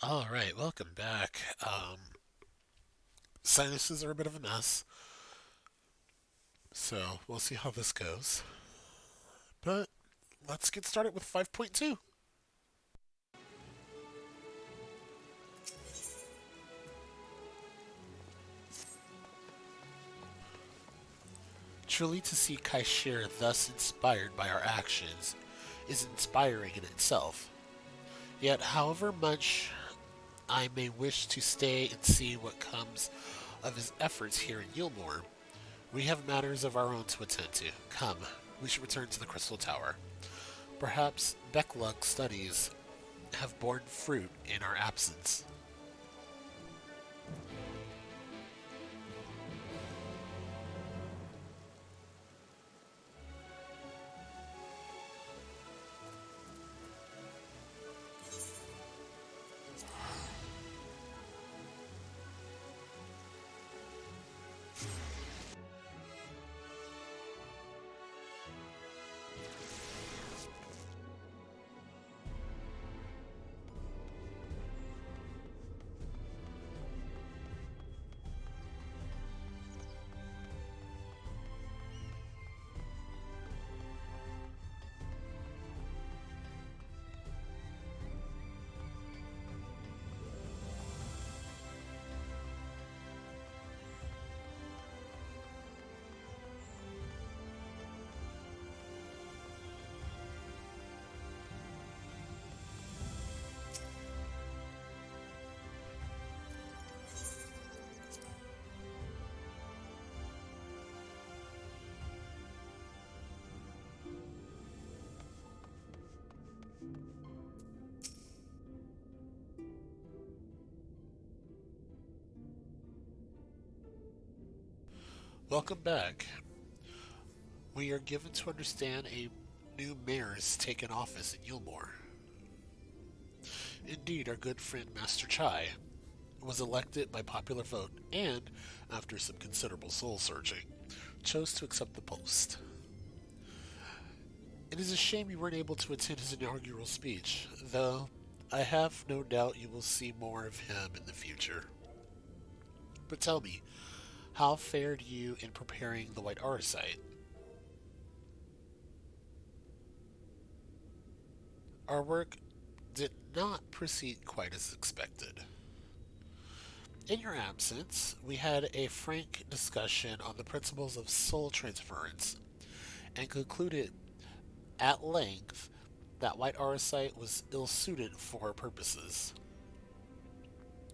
All right, welcome back. Sinuses are a bit of a mess, so we'll see how this goes. But let's get started with 5.2. Truly, to see Kaishir thus inspired by our actions is inspiring in itself. Yet, however much I may wish to stay and see what comes of his efforts here in Yilmore, we have matters of our own to attend to. Come, we should return to the Crystal Tower. Perhaps Becklug's studies have borne fruit in our absence. Welcome back. We are given to understand a new mayor has taken office in Yulmore. Indeed, our good friend Master Chai was elected by popular vote and, after some considerable soul searching, chose to accept the post. It is a shame you weren't able to attend his inaugural speech, though I have no doubt you will see more of him in the future. But tell me, how fared you in preparing the White Arsite? Our work did not proceed quite as expected. In your absence, we had a frank discussion on the principles of soul transference and concluded at length that White Arsite was ill suited for our purposes.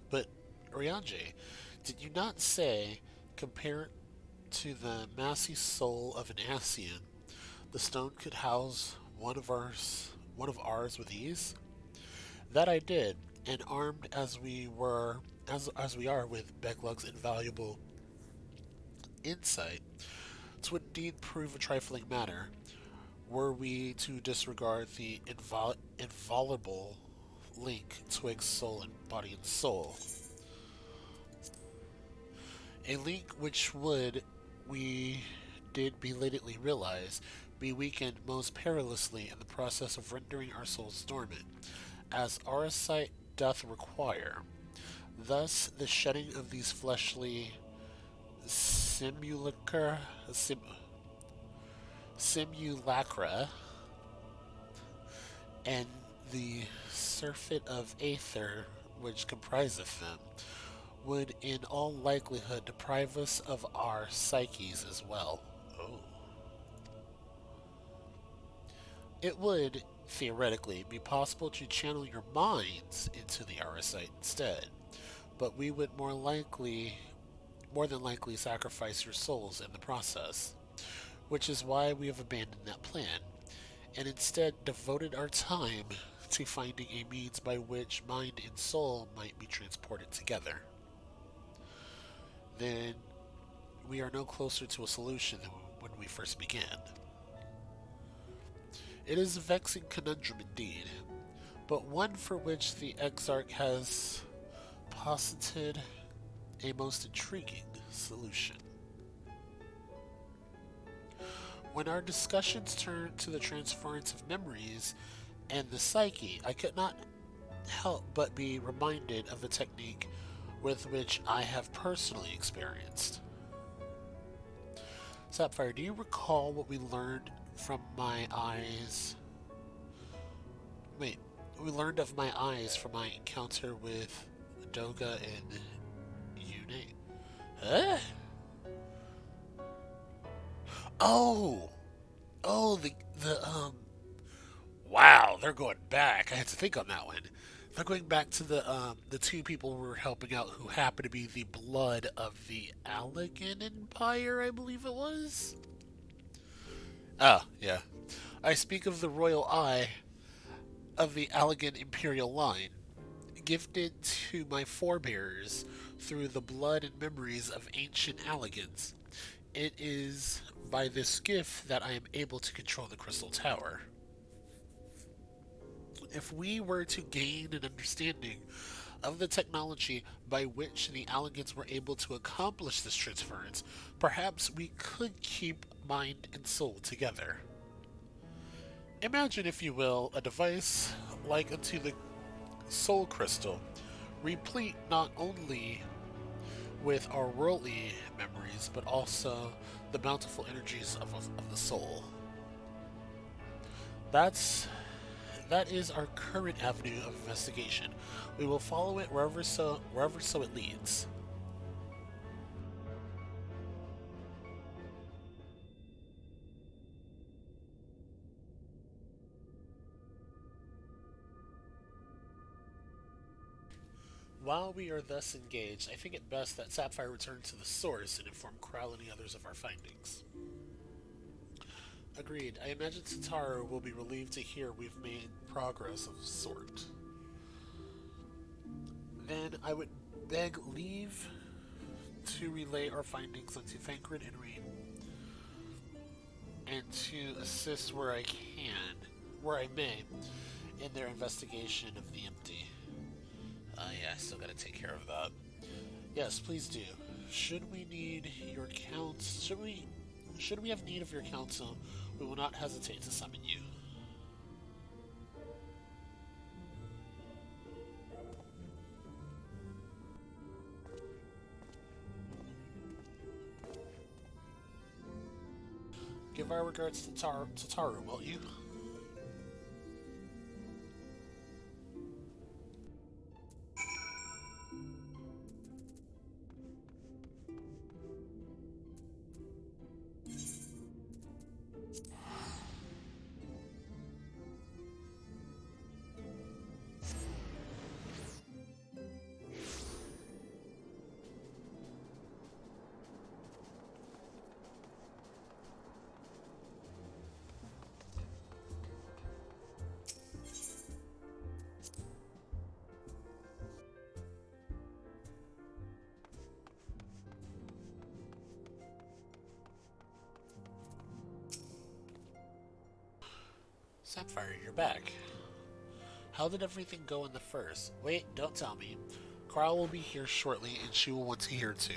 But, Ryanje, did you not say, compared to the massy soul of an Asian, the stone could house one of ours with ease? That I did, and armed as we are with Becklug's invaluable insight, 'twould indeed prove a trifling matter were we to disregard the inviolable link twixt soul and body and soul. A link which would, we did belatedly realize, be weakened most perilously in the process of rendering our souls dormant, as our sight doth require. Thus, the shedding of these fleshly simulacra, sim, simulacra and the surfeit of aether which compriseth them would in all likelihood deprive us of our psyches as well. Oh. It would, theoretically, be possible to channel your minds into the Arasite instead, but we would more than likely sacrifice your souls in the process, which is why we have abandoned that plan, and instead devoted our time to finding a means by which mind and soul might be transported together. Then we are no closer to a solution than when we first began. It is a vexing conundrum indeed, but one for which the Exarch has posited a most intriguing solution. When our discussions turned to the transference of memories and the psyche, I could not help but be reminded of the technique with which I have personally experienced. Sapphire, do you recall what we learned from my eyes? Wait, we learned of my eyes from my encounter with Doga and Yune. Huh? Oh! Oh, wow, they're going back. I had to think on that one. They're going back to the two people who were helping out who happen to be the blood of the Allegan Empire, I believe it was. Oh, yeah. I speak of the royal eye of the Allegan imperial line, gifted to my forebears through the blood and memories of ancient Allegans. It is by this gift that I am able to control the Crystal Tower. If we were to gain an understanding of the technology by which the Allegans were able to accomplish this transference, perhaps we could keep mind and soul together. Imagine, if you will, a device like unto the Soul Crystal, replete not only with our worldly memories, but also the bountiful energies of the soul. That's that is our current avenue of investigation. We will follow it wherever so it leads. While we are thus engaged, I think it best that Sapphire return to the source and inform Krell and the others of our findings. Agreed. I imagine Tataru will be relieved to hear we've made progress of sort. Then I would beg leave to relay our findings unto Thancred and Reed, and to assist where I may, in their investigation of the empty. Yeah, I still gotta take care of that. Yes, please do. Should we need your counsel? Should we have need of your counsel? We will not hesitate to summon you. Give our regards to Taru, won't you? Sapphire, you're back. How did everything go in the first? Wait, don't tell me. Carl will be here shortly, and she will want to hear too.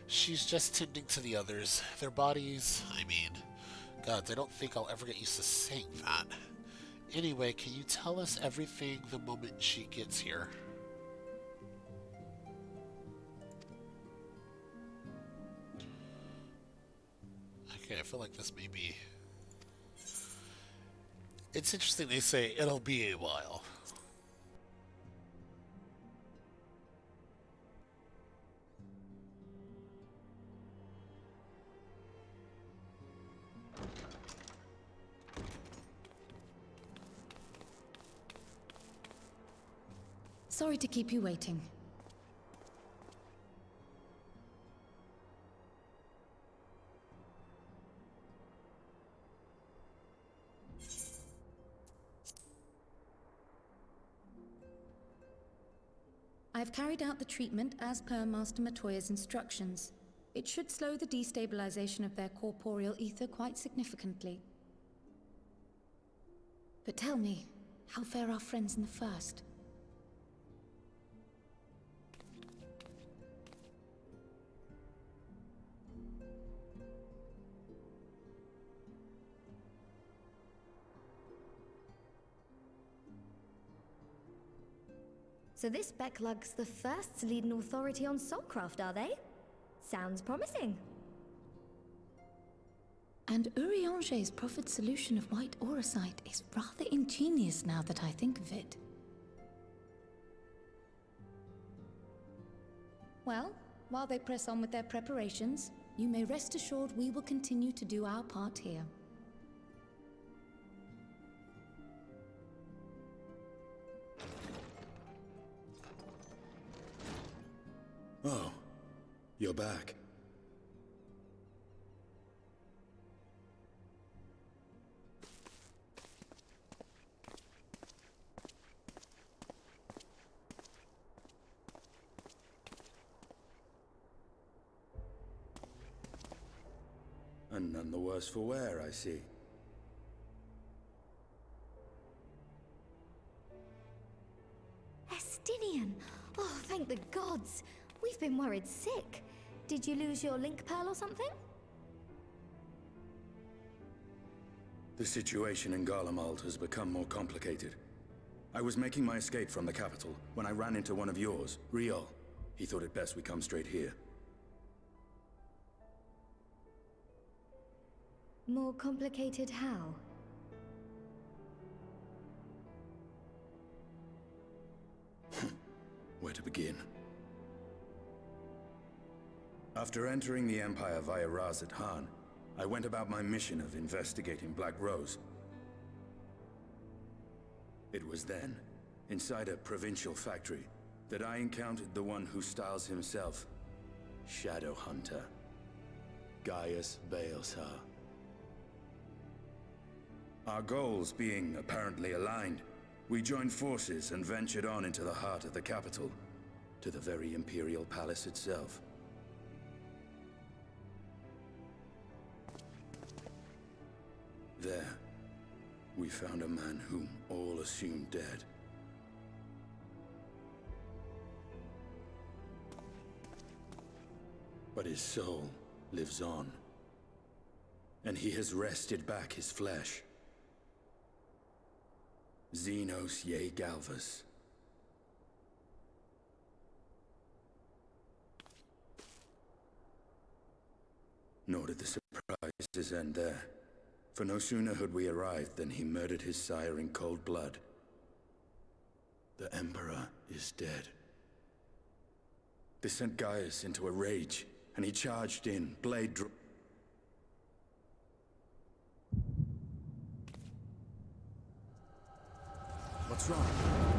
She's just tending to the others. Their bodies, I mean, God, I don't think I'll ever get used to saying that. Anyway, can you tell us everything the moment she gets here? Okay, I feel like this may be. It's interesting they say it'll be a while. Sorry to keep you waiting. I've carried out the treatment as per Master Matoya's instructions. It should slow the destabilization of their corporeal ether quite significantly. But tell me, how fare our friends in the first? So this Becklug's the first to lead an authority on soulcraft, are they? Sounds promising. And Urianger's proffered solution of white auracite is rather ingenious now that I think of it. Well, while they press on with their preparations, you may rest assured we will continue to do our part here. Oh, you're back. And none the worse for wear, I see. Estinian! Oh, thank the gods! We've been worried sick. Did you lose your link pearl or something? The situation in Garlemald has become more complicated. I was making my escape from the capital when I ran into one of yours, Riol. He thought it best we come straight here. More complicated how? Where to begin? After entering the Empire via Razat Han, I went about my mission of investigating Black Rose. It was then, inside a provincial factory, that I encountered the one who styles himself Shadow Hunter, Gaius Baelsar. Our goals being apparently aligned, we joined forces and ventured on into the heart of the capital, to the very Imperial Palace itself. There, we found a man whom all assumed dead. But his soul lives on, and he has wrested back his flesh. Xenos Ye Galvas. Nor did the surprises end there. For no sooner had we arrived than he murdered his sire in cold blood. The Emperor is dead. This sent Gaius into a rage, and he charged in, blade drawn. What's wrong?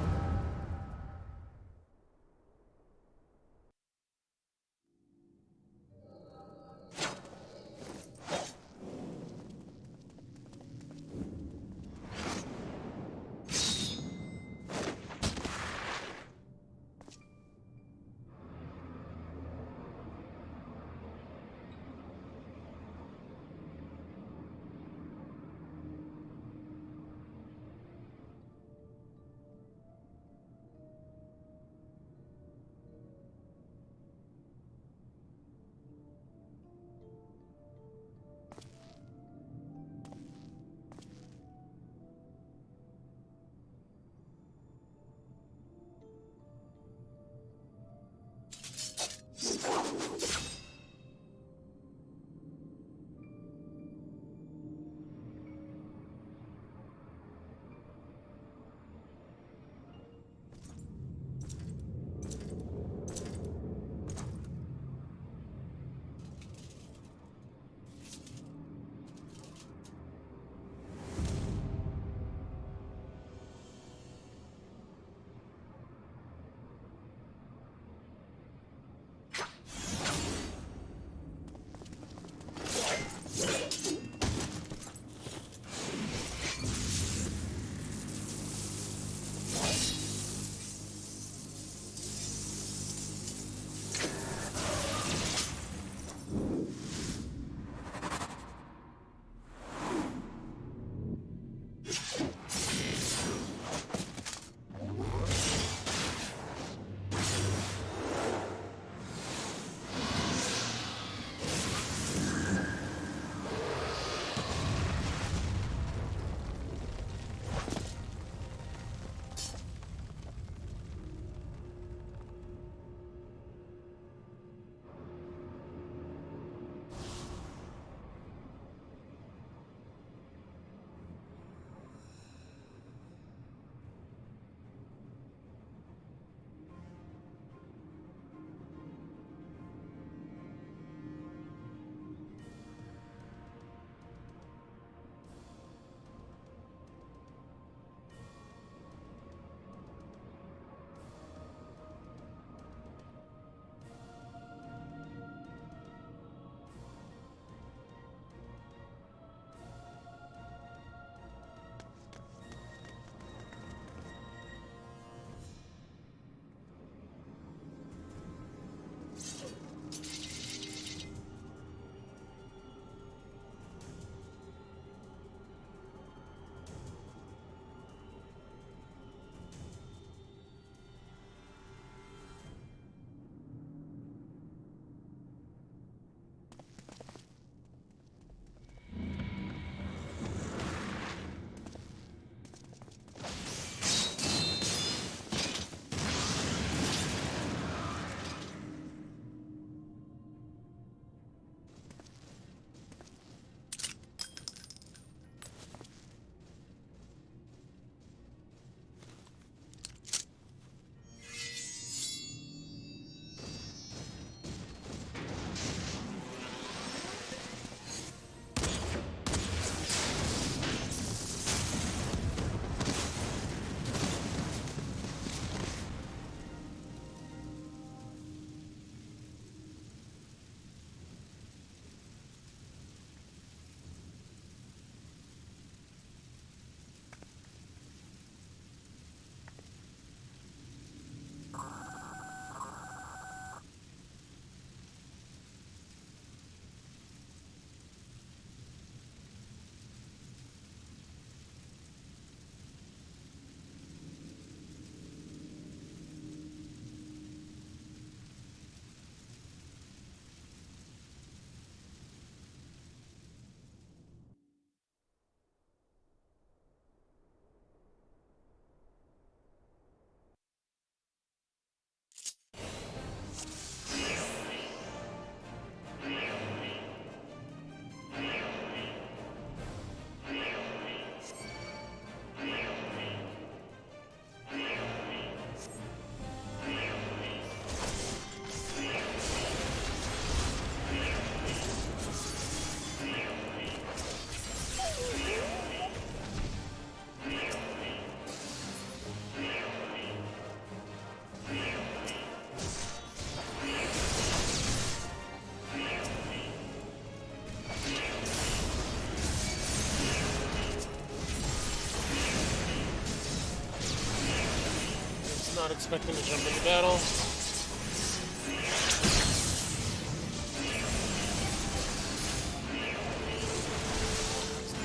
Not expecting to jump into battle.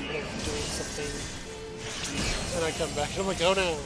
Doing something. And I come back and I'm like, oh no.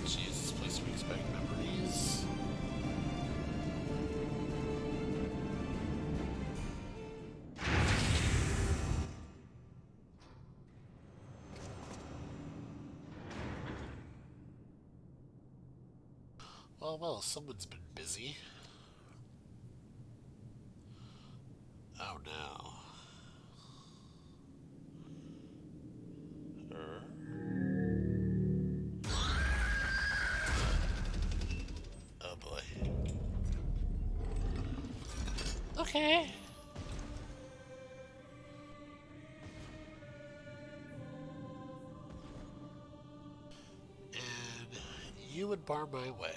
Jesus, please respect memories. Well, someone's been busy. Oh no. Oh boy. Okay. And you would bar my way.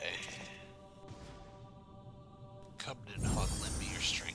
Come and hug, lend me your strength.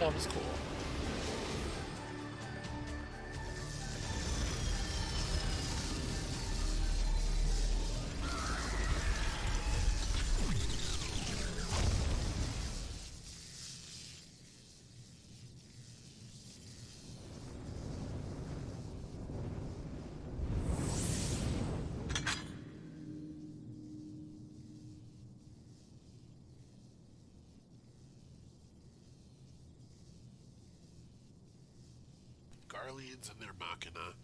That was cool. Garleans and their Machina.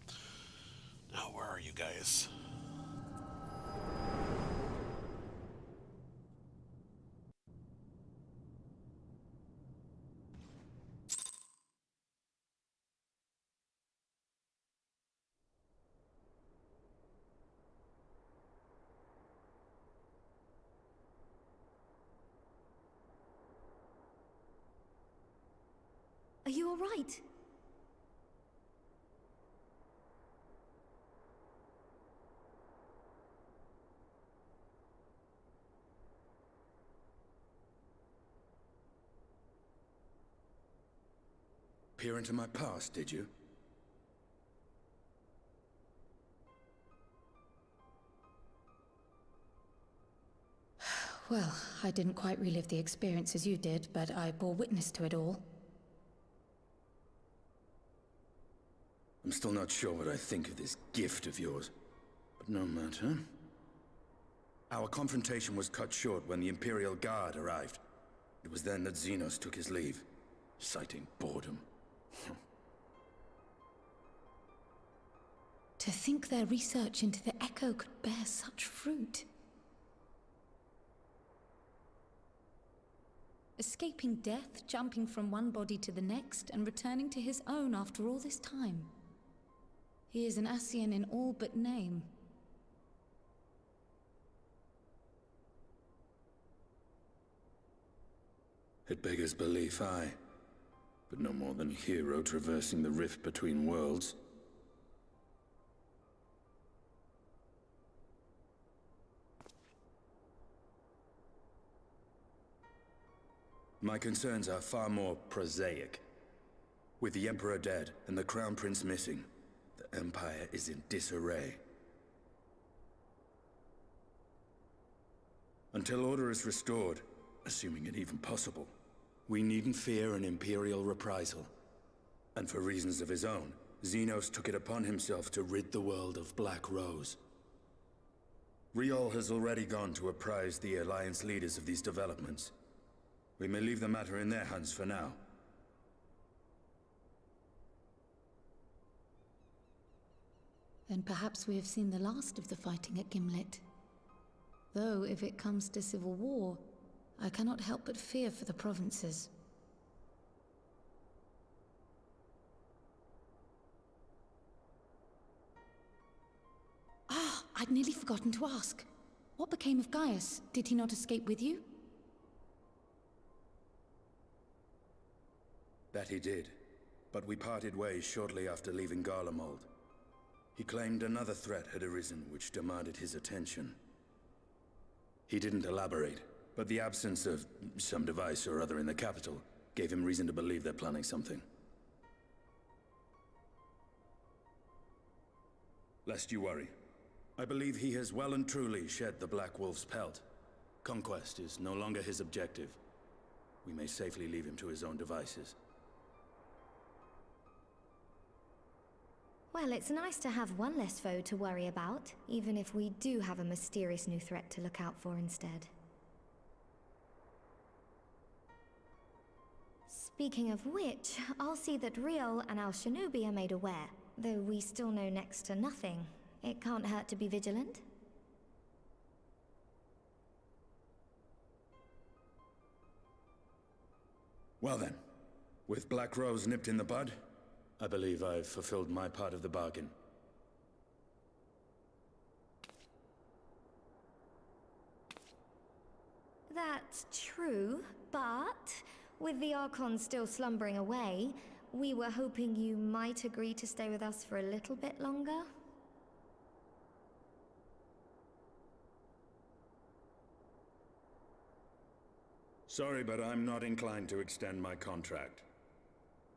Now, where are you guys? Are you all right? Peer into my past, did you? Well, I didn't quite relive the experience as you did, but I bore witness to it all. I'm still not sure what I think of this gift of yours. But no matter. Our confrontation was cut short when the Imperial Guard arrived. It was then that Xenos took his leave, citing boredom. To think their research into the Echo could bear such fruit. Escaping death, jumping from one body to the next, and returning to his own after all this time. He is an Ascian in all but name. It beggars belief, aye. But no more than a hero traversing the rift between worlds. My concerns are far more prosaic. With the Emperor dead and the Crown Prince missing, the Empire is in disarray. Until order is restored, assuming it even possible, we needn't fear an Imperial reprisal. And for reasons of his own, Xenos took it upon himself to rid the world of Black Rose. Riol has already gone to apprise the Alliance leaders of these developments. We may leave the matter in their hands for now. Then perhaps we have seen the last of the fighting at Gimlet. Though, if it comes to civil war, I cannot help but fear for the provinces. Ah, I'd nearly forgotten to ask. What became of Gaius? Did he not escape with you? That he did, but we parted ways shortly after leaving Garlemald. He claimed another threat had arisen which demanded his attention. He didn't elaborate, but the absence of some device or other in the capital gave him reason to believe they're planning something. Lest you worry, I believe he has well and truly shed the Black Wolf's pelt. Conquest is no longer his objective. We may safely leave him to his own devices. Well, it's nice to have one less foe to worry about, even if we do have a mysterious new threat to look out for instead. Speaking of which, I'll see that Riol and Al Shinobi are made aware. Though we still know next to nothing, it can't hurt to be vigilant. Well then, with Black Rose nipped in the bud, I believe I've fulfilled my part of the bargain. That's true, but with the Archon still slumbering away, we were hoping you might agree to stay with us for a little bit longer. Sorry, but I'm not inclined to extend my contract.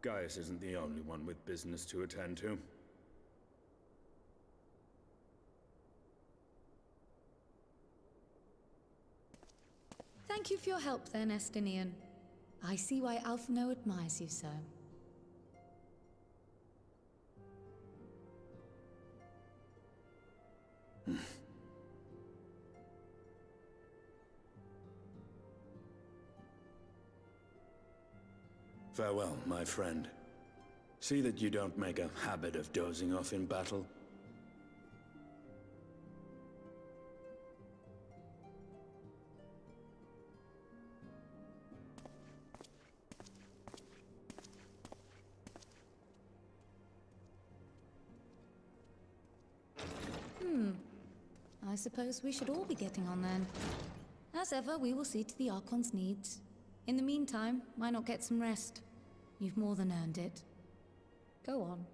Gaius isn't the only one with business to attend to. Thank you for your help then, Estinian. I see why Alphino admires you so. Farewell, my friend. See that you don't make a habit of dozing off in battle. I suppose we should all be getting on then. As ever, we will see to the Archon's needs. In the meantime, why not get some rest? You've more than earned it. Go on.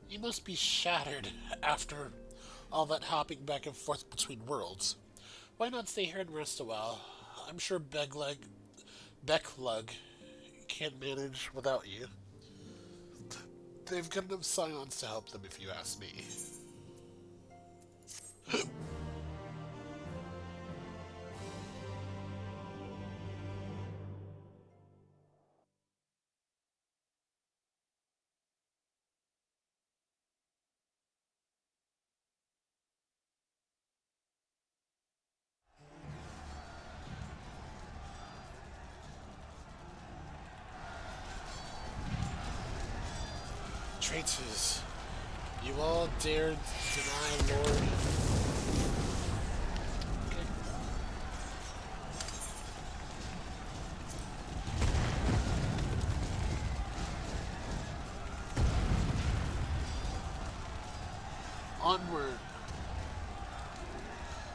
You must be shattered after all that hopping back and forth between worlds. Why not stay here and rest a while? I'm sure Becklug can't manage without you. They've got enough scions to help them if you ask me. Traitors, you all dared deny Lord. Okay. Onward.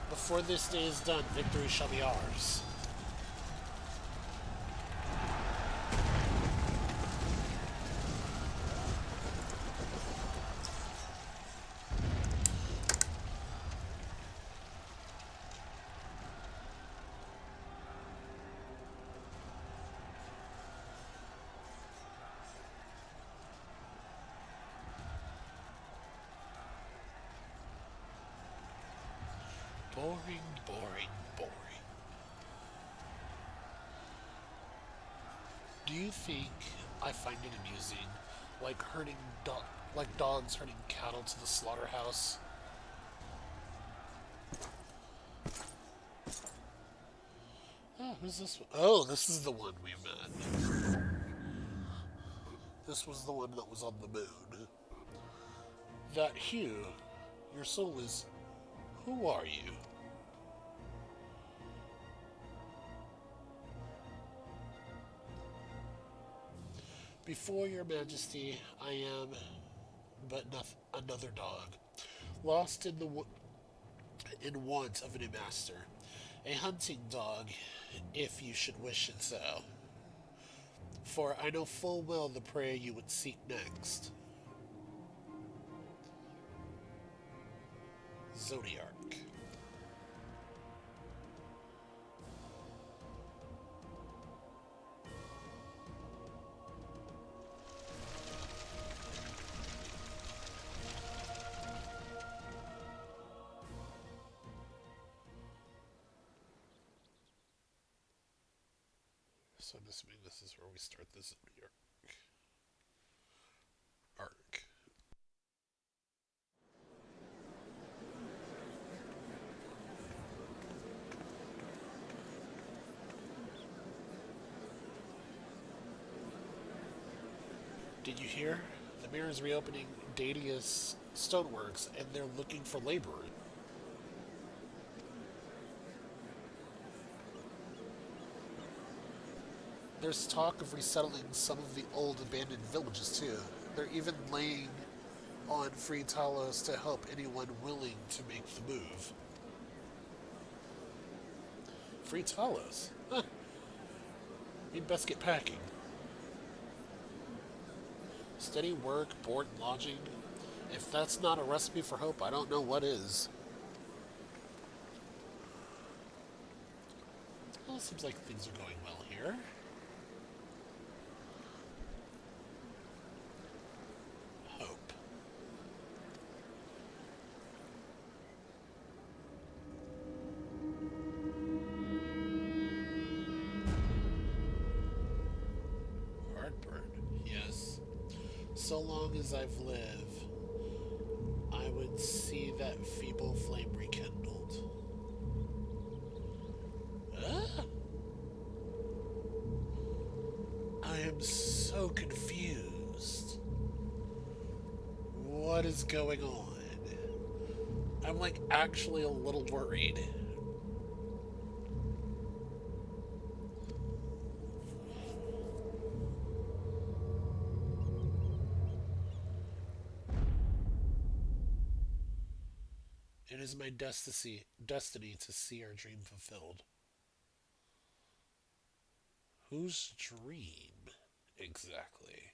Before this day is done, victory shall be ours. Boring, boring, boring. Do you think I find it amusing, like like dogs herding cattle to the slaughterhouse? Oh, who's this one? Oh, this is the one we met. This was the one that was on the moon. That Hugh, your soul is... Who are you? Before your majesty, I am but another dog, lost in want of a new master. A hunting dog, if you should wish it so. For I know full well the prey you would seek next. Zodiac. So I'm assuming this is where we start the Zodiac arc. Did you hear? The mirror is reopening Dadia's stoneworks, and they're looking for laborers. There's talk of resettling some of the old abandoned villages too. They're even laying on free Talos to help anyone willing to make the move. Free Talos? Huh. We'd best get packing. Steady work, board, and lodging. If that's not a recipe for hope, I don't know what is. Well, it seems like things are going well here. Hope. Heartburn, yes. So long as I've lived, I would see that feeble flame rekindled. Ah! I am so confused. What is going on? I'm like actually a little worried. It is my destiny to see our dream fulfilled. Whose dream, exactly?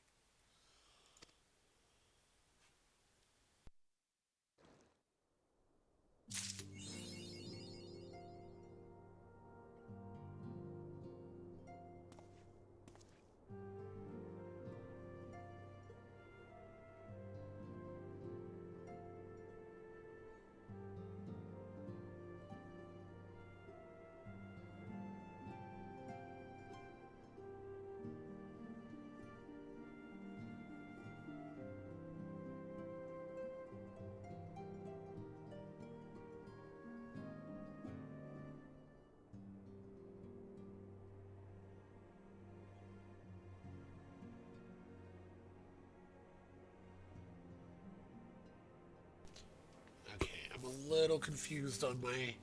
Okay, I'm a little confused on my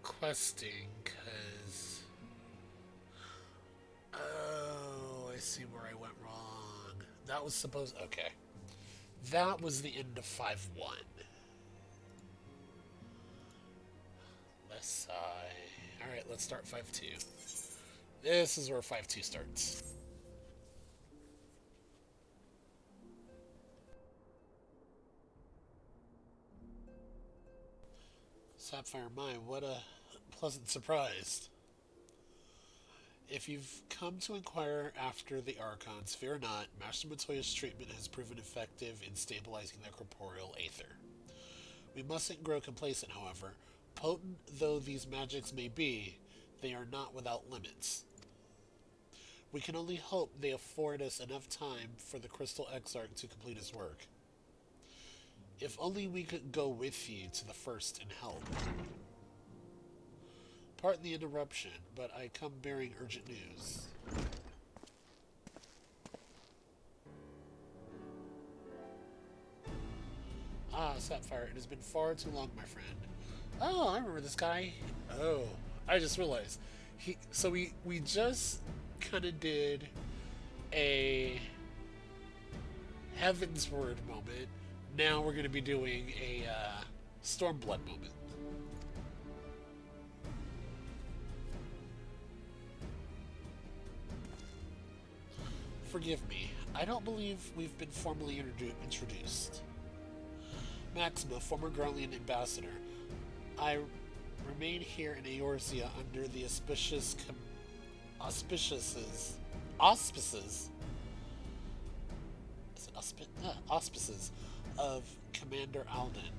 questing, because... Oh, I see where I went wrong. That was supposed... Okay. That was the end of 5-1. Let's sigh. Alright, let's start 5-2. This is where 5-2 starts. Sapphire Mine, what a pleasant surprise. If you've come to inquire after the Archons, fear not. Master Matoya's treatment has proven effective in stabilizing their corporeal aether. We mustn't grow complacent, however. Potent though these magics may be, they are not without limits. We can only hope they afford us enough time for the Crystal Exarch to complete his work. If only we could go with you to the first and help. Pardon the interruption, but I come bearing urgent news. Ah, Sapphire, it has been far too long, my friend. Oh, I remember this guy. Oh, I just realized. So we just kind of did a Heaven's Word moment. Now we're going to be doing a Stormblood moment. Forgive me, I don't believe we've been formally introduced. Maxima, former Garlean ambassador. I remain here in Eorzea under the auspices auspices of Commander Alden,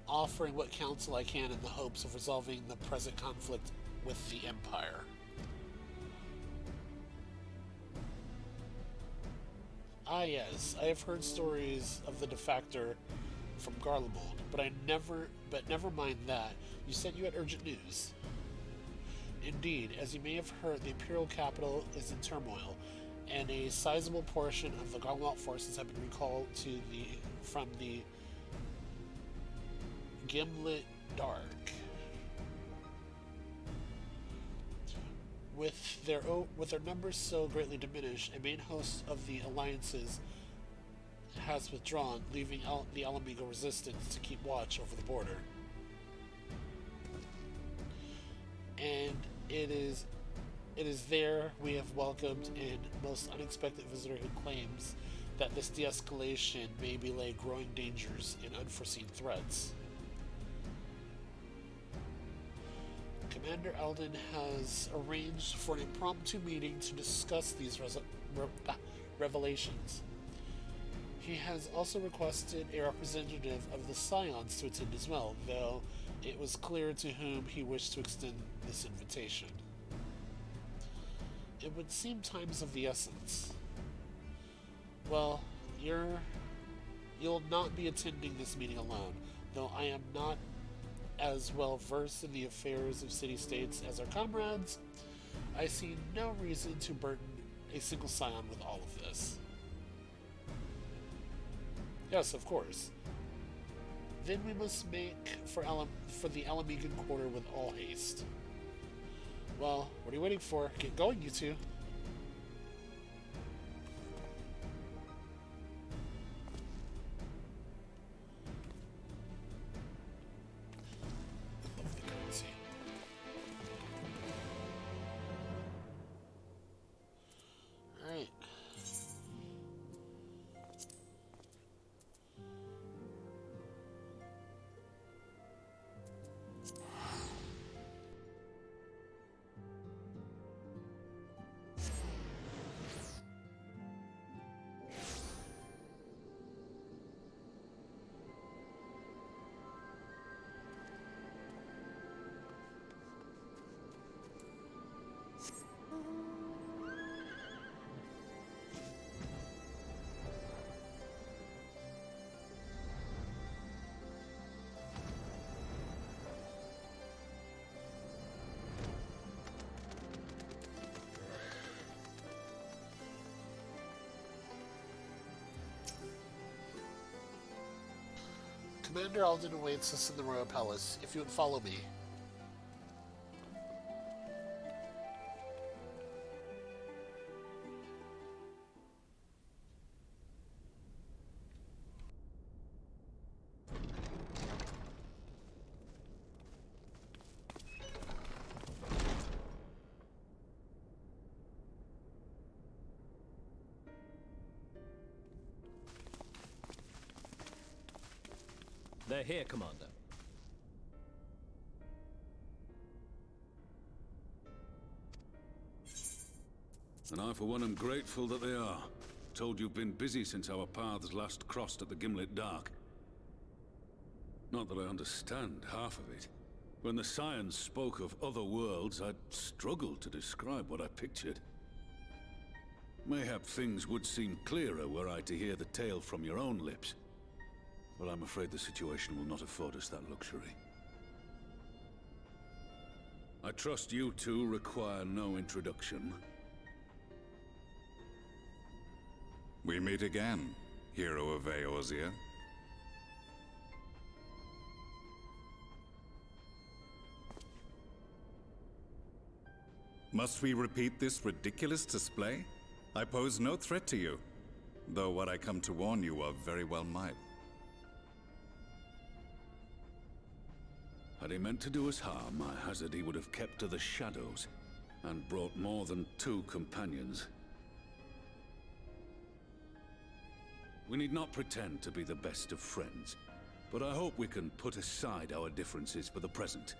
offering what counsel I can in the hopes of resolving the present conflict with the Empire. Ah yes, I have heard stories of the defector from Garlemald, but never mind that. You said you had urgent news. Indeed, as you may have heard, the Imperial capital is in turmoil, and a sizable portion of the Garlemald forces have been recalled from the Gimlet Dark. With their numbers so greatly diminished, a main host of the alliances has withdrawn, leaving the Alamigo resistance to keep watch over the border. And it is there we have welcomed a most unexpected visitor who claims that this de-escalation may belay growing dangers and unforeseen threats. Commander Eldon has arranged for an impromptu meeting to discuss these revelations. He has also requested a representative of the Scions to attend as well, though it was clear to whom he wished to extend this invitation. It would seem time is of the essence. Well, you'll not be attending this meeting alone, though I am not as well versed in the affairs of city-states as our comrades. I see no reason to burden a single Scion with all of this. Yes, of course. Then we must make for the Alamigan quarter with all haste. Well, what are you waiting for? Get going, you two. I love the currency. Alright. Commander Alden awaits us in the Royal Palace. If you would follow me. They're here, Commander. And I, for one, am grateful that they are. Told you've been busy since our paths last crossed at the Gimlet Dark. Not that I understand half of it. When the Scions spoke of other worlds, I'd struggled to describe what I pictured. Mayhap things would seem clearer were I to hear the tale from your own lips. But I'm afraid the situation will not afford us that luxury. I trust you two require no introduction. We meet again, hero of Eorzea. Must we repeat this ridiculous display? I pose no threat to you, though what I come to warn you of very well might. Had he meant to do us harm, I hazard he would have kept to the shadows, and brought more than 2 companions. We need not pretend to be the best of friends, but I hope we can put aside our differences for the present.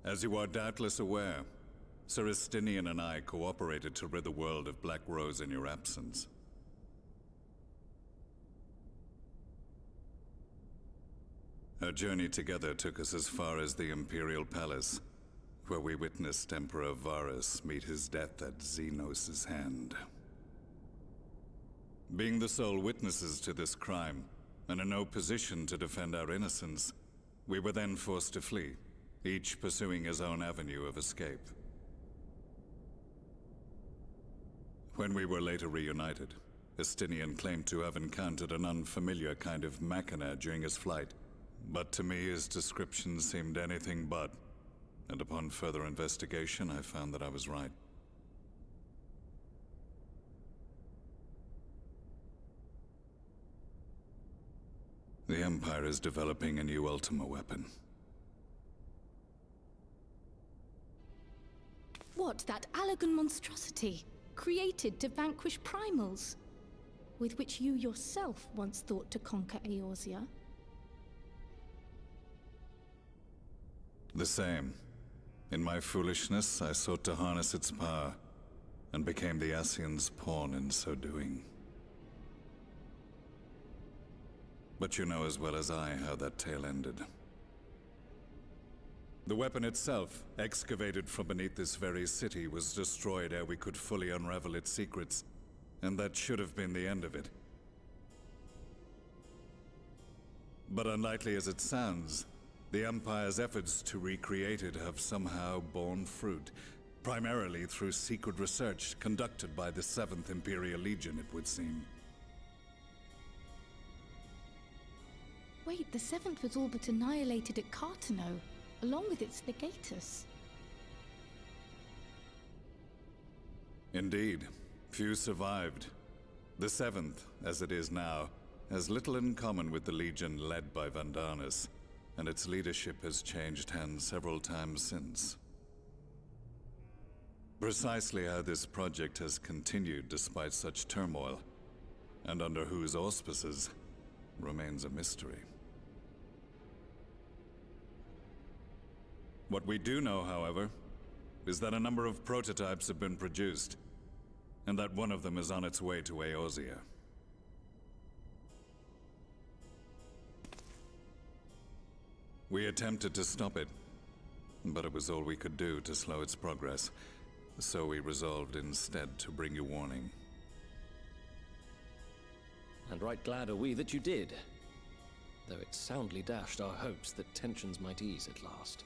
As you are doubtless aware, Sir Estinian and I cooperated to rid the world of Black Rose in your absence. Our journey together took us as far as the Imperial Palace, where we witnessed Emperor Varus meet his death at Xenos' hand. Being the sole witnesses to this crime, and in no position to defend our innocence, we were then forced to flee, each pursuing his own avenue of escape. When we were later reunited, Estinian claimed to have encountered an unfamiliar kind of machina during his flight. But to me, his description seemed anything but. And upon further investigation, I found that I was right. The Empire is developing a new Ultima weapon. What, that Allagan monstrosity, created to vanquish primals? With which you yourself once thought to conquer Eorzea? The same. In my foolishness, I sought to harness its power, and became the Ascian's pawn in so doing. But you know as well as I how that tale ended. The weapon itself, excavated from beneath this very city, was destroyed ere we could fully unravel its secrets, and that should have been the end of it. But unlikely as it sounds, the Empire's efforts to recreate it have somehow borne fruit, primarily through secret research conducted by the 7th Imperial Legion, it would seem. Wait, the 7th was all but annihilated at Cartano, along with its legatus. Indeed. Few survived. The 7th, as it is now, has little in common with the Legion led by Vandanis, and its leadership has changed hands several times since. Precisely how this project has continued despite such turmoil, and under whose auspices, remains a mystery. What we do know, however, is that a number of prototypes have been produced, and that one of them is on its way to Eorzea. We attempted to stop it, but it was all we could do to slow its progress, so we resolved instead to bring you warning. And right glad are we that you did, though it soundly dashed our hopes that tensions might ease at last.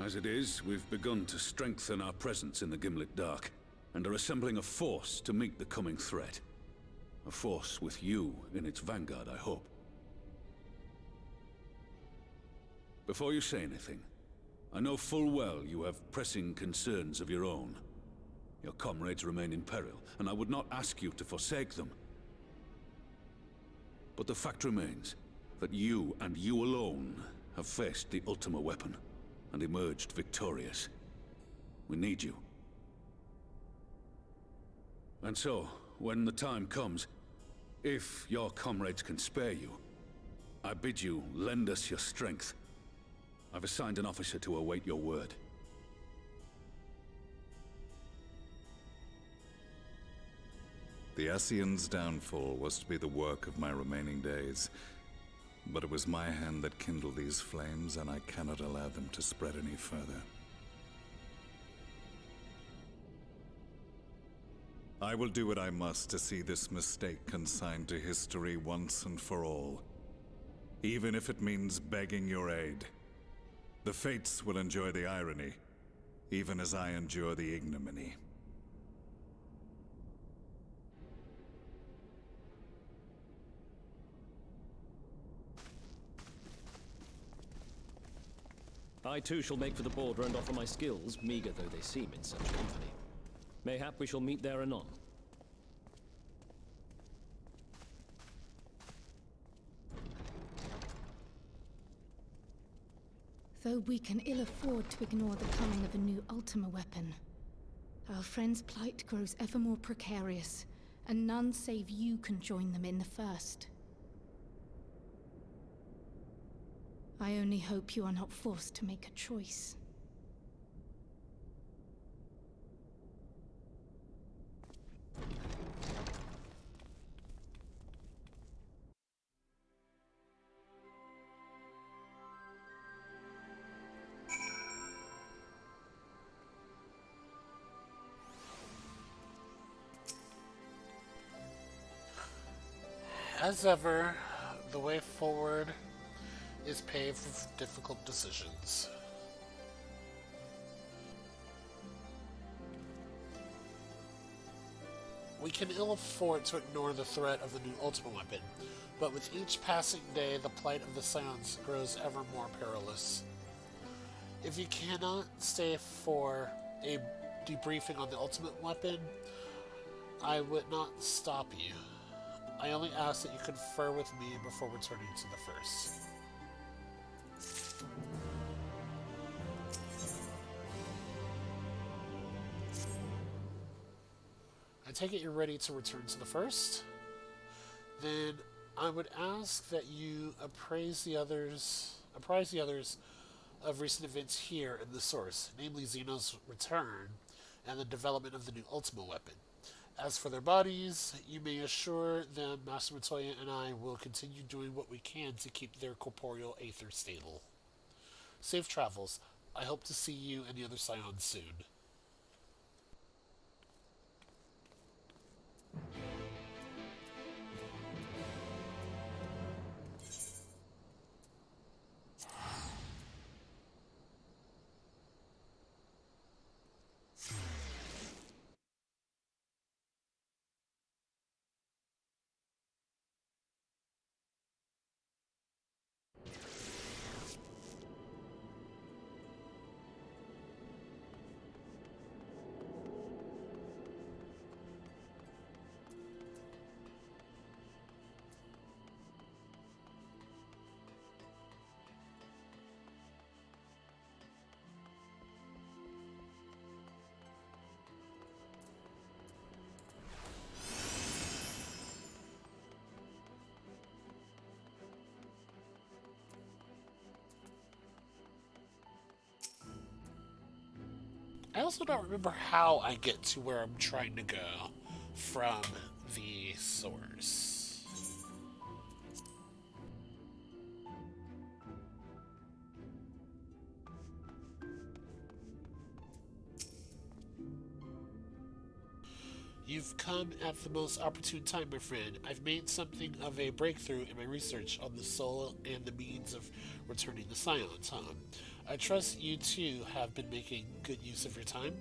As it is, we've begun to strengthen our presence in the Gimlet Dark, and are assembling a force to meet the coming threat. A force with you in its vanguard, I hope. Before you say anything, I know full well you have pressing concerns of your own. Your comrades remain in peril, and I would not ask you to forsake them. But the fact remains that you, and you alone, have faced the Ultima weapon, and emerged victorious. We need you. And so, when the time comes, if your comrades can spare you, I bid you lend us your strength. I've assigned an officer to await your word. The Ascian's downfall was to be the work of my remaining days. But it was my hand that kindled these flames, and I cannot allow them to spread any further. I will do what I must to see this mistake consigned to history once and for all. Even if it means begging your aid. The Fates will enjoy the irony, even as I endure the ignominy. I too shall make for the border and offer my skills, meager though they seem in such company. Mayhap we shall meet there anon. Though we can ill afford to ignore the coming of a new Ultima weapon, our friend's plight grows ever more precarious, and none save you can join them in the first. I only hope you are not forced to make a choice. As ever, the way forward is paved with difficult decisions. We can ill afford to ignore the threat of the new ultimate weapon, but with each passing day, the plight of the Scions grows ever more perilous. If you cannot stay for a debriefing on the ultimate weapon, I would not stop you. I only ask that you confer with me before returning to the first. I take it you're ready to return to the first? Then I would ask that you apprise the others of recent events here in the source, namely Xeno's return and the development of the new ultimate weapon. As for their bodies, you may assure them Master Montoya and I will continue doing what we can to keep their corporeal aether stable. Safe travels. I hope to see you and the other Scions soon. I also don't remember how I get to where I'm trying to go from the source. You've come at the most opportune time, my friend. I've made something of a breakthrough in my research on the soul and the means of returning the Scions, huh? I trust you too have been making good use of your time.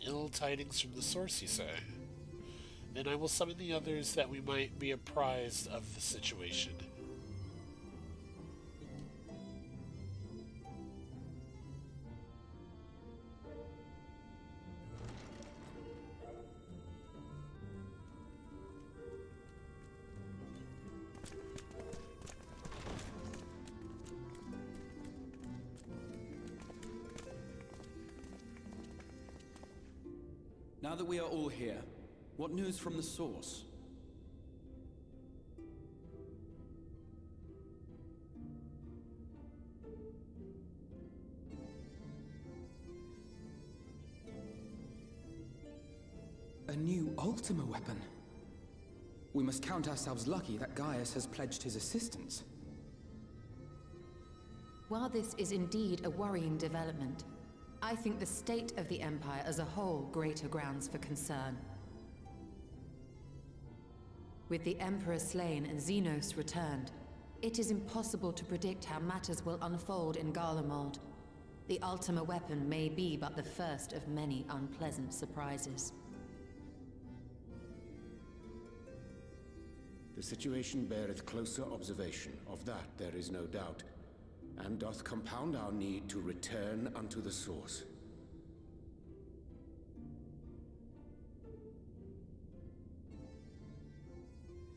Ill tidings from the source, you say? Then I will summon the others that we might be apprised of the situation. Now that we are all here, what news from the source? A new Ultima weapon. We must count ourselves lucky that Gaius has pledged his assistance. While this is indeed a worrying development, I think the state of the Empire as a whole greater grounds for concern. With the Emperor slain and Xenos returned, it is impossible to predict how matters will unfold in Garlemald. The Ultima weapon may be but the first of many unpleasant surprises. The situation beareth closer observation, of that there is no doubt, and doth compound our need to return unto the source.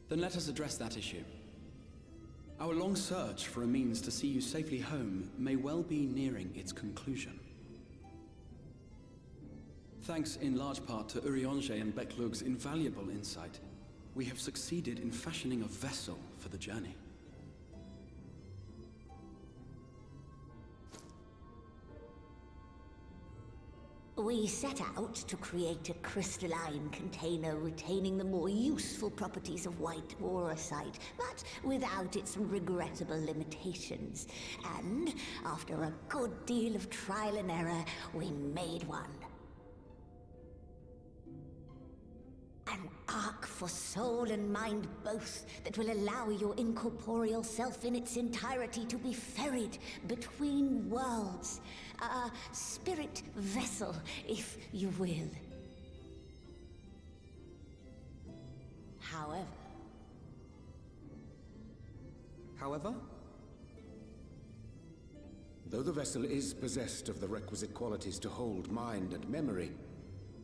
Then let us address that issue. Our long search for a means to see you safely home may well be nearing its conclusion. Thanks in large part to Urianger and Becklug's invaluable insight, we have succeeded in fashioning a vessel for the journey. We set out to create a crystalline container retaining the more useful properties of white auracite, but without its regrettable limitations. And after a good deal of trial and error, we made one. An ark for soul and mind both that will allow your incorporeal self in its entirety to be ferried between worlds. A spirit vessel, if you will. However? Though the vessel is possessed of the requisite qualities to hold mind and memory,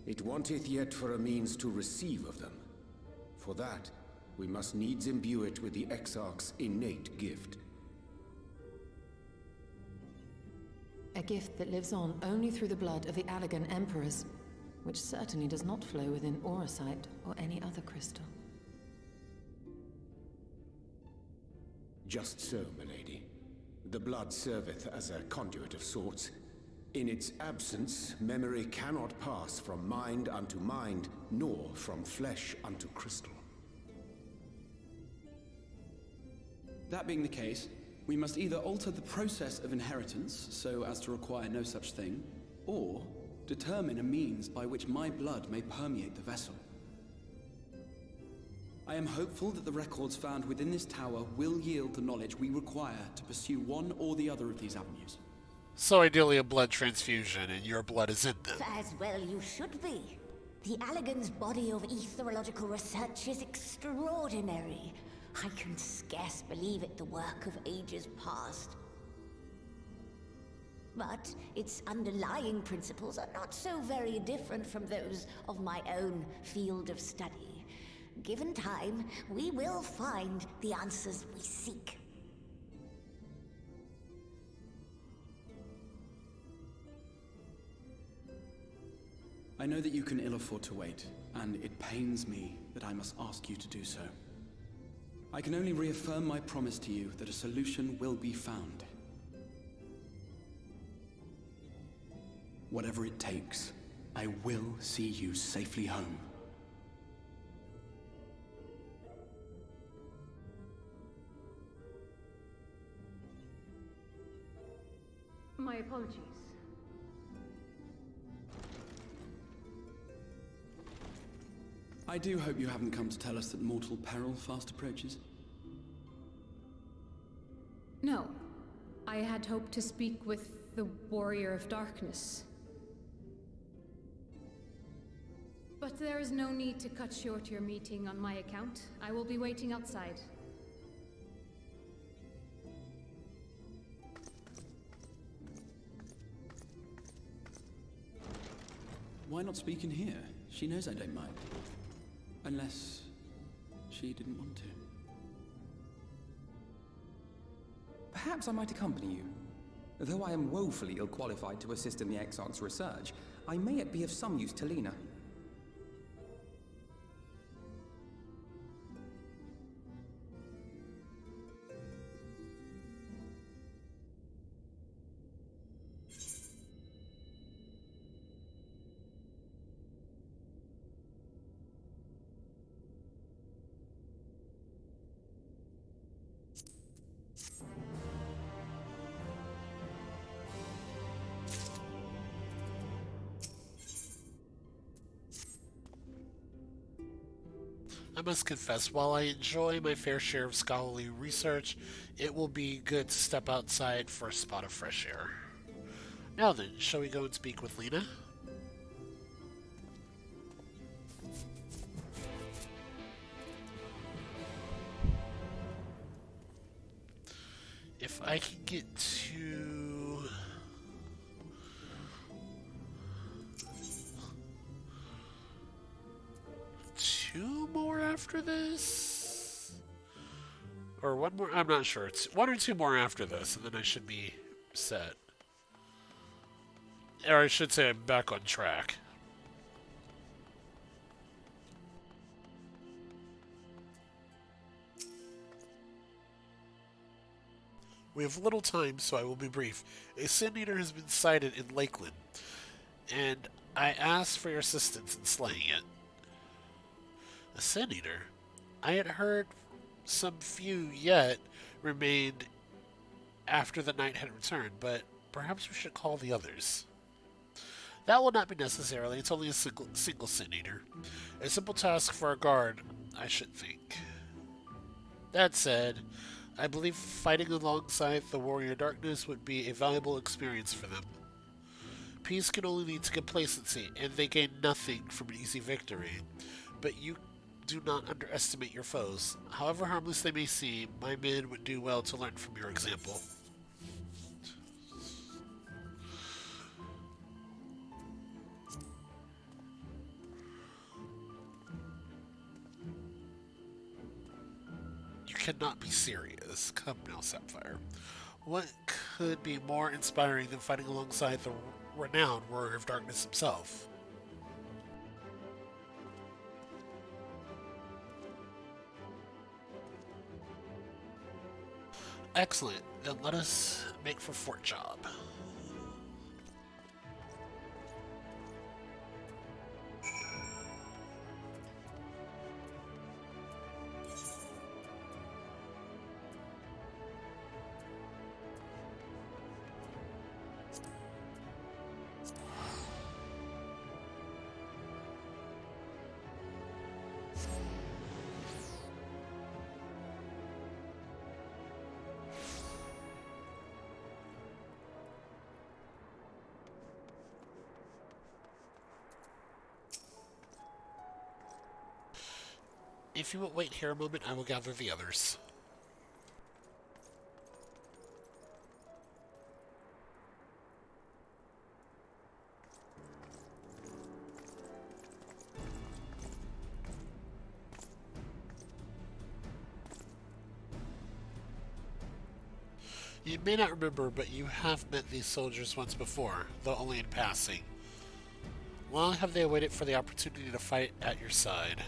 it wanteth yet for a means to receive of them. For that, we must needs imbue it with the Exarch's innate gift. A gift that lives on only through the blood of the Allegan Emperors, which certainly does not flow within Aurosite or any other crystal. Just so, milady. The blood serveth as a conduit of sorts. In its absence, memory cannot pass from mind unto mind, nor from flesh unto crystal. That being the case, we must either alter the process of inheritance so as to require no such thing, or determine a means by which my blood may permeate the vessel. I am hopeful that the records found within this tower will yield the knowledge we require to pursue one or the other of these avenues. So ideally a blood transfusion, and your blood is in them. As well you should be. The Allegan's body of etherological research is extraordinary. I can scarce believe it the work of ages past. But its underlying principles are not so very different from those of my own field of study. Given time, we will find the answers we seek. I know that you can ill afford to wait, and it pains me that I must ask you to do so. I can only reaffirm my promise to you that a solution will be found. Whatever it takes, I will see you safely home. My apologies. I do hope you haven't come to tell us that mortal peril fast approaches. No. I had hoped to speak with the Warrior of Darkness. But there is no need to cut short your meeting on my account. I will be waiting outside. Why not speak in here? She knows I don't mind. Unless she didn't want to. Perhaps I might accompany you. Though I am woefully ill-qualified to assist in the Exarch's research, I may yet be of some use to Lena. I must confess, while I enjoy my fair share of scholarly research, it will be good to step outside for a spot of fresh air. Now then, shall we go and speak with Lena? If I can get to... two more after this? Or one more? I'm not sure. It's one or two more after this, and then I should be set. Or I should say I'm back on track. We have little time, so I will be brief. A Sin Eater has been sighted in Lakeland, and I asked for your assistance in slaying it. A Sin Eater? I had heard some few yet remained after the night had returned, but perhaps we should call the others. That will not be necessarily. It's only a single Sin Eater. A simple task for a guard, I should think. That said, I believe fighting alongside the Warrior of Darkness would be a valuable experience for them. Peace can only lead to complacency, and they gain nothing from an easy victory. But you do not underestimate your foes. However harmless they may seem, my men would do well to learn from your example. You cannot be serious. Come now, Sapphire. What could be more inspiring than fighting alongside the renowned Warrior of Darkness himself? Excellent. Then let us make for Fort Job. If you will wait here a moment, I will gather the others. You may not remember, but you have met these soldiers once before, though only in passing. Long have they waited for the opportunity to fight at your side.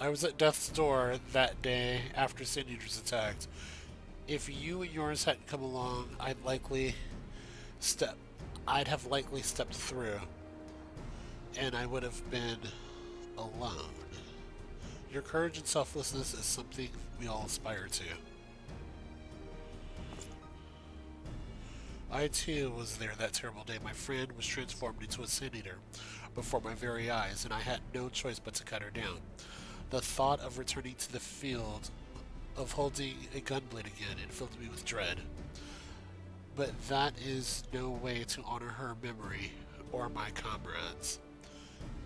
I was at death's door that day after Sin Eaters attacked. If you and yours hadn't come along, I'd have likely stepped through, and I would have been alone. Your courage and selflessness is something we all aspire to. I too was there that terrible day. My friend was transformed into a Sin Eater before my very eyes, and I had no choice but to cut her down. The thought of returning to the field, of holding a gunblade again, it filled me with dread. But that is no way to honor her memory or my comrades.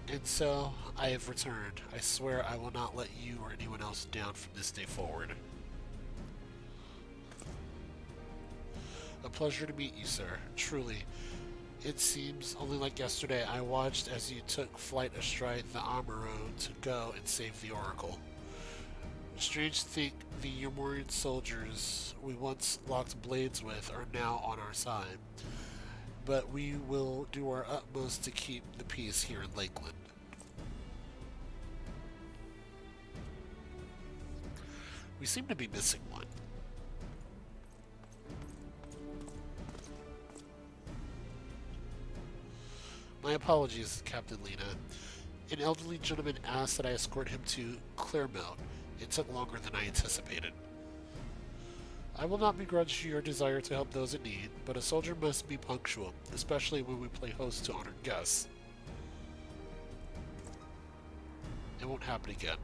And so, I have returned. I swear I will not let you or anyone else down from this day forward. A pleasure to meet you, sir. Truly. It seems only like yesterday I watched as you took flight astride the Amuro to go and save the Oracle. Strange to think the Umorian soldiers we once locked blades with are now on our side. But we will do our utmost to keep the peace here in Lakeland. We seem to be missing one. My apologies, Captain Lena. An elderly gentleman asked that I escort him to Clearmount. It took longer than I anticipated. I will not begrudge your desire to help those in need, but a soldier must be punctual, especially when we play host to honored guests. It won't happen again.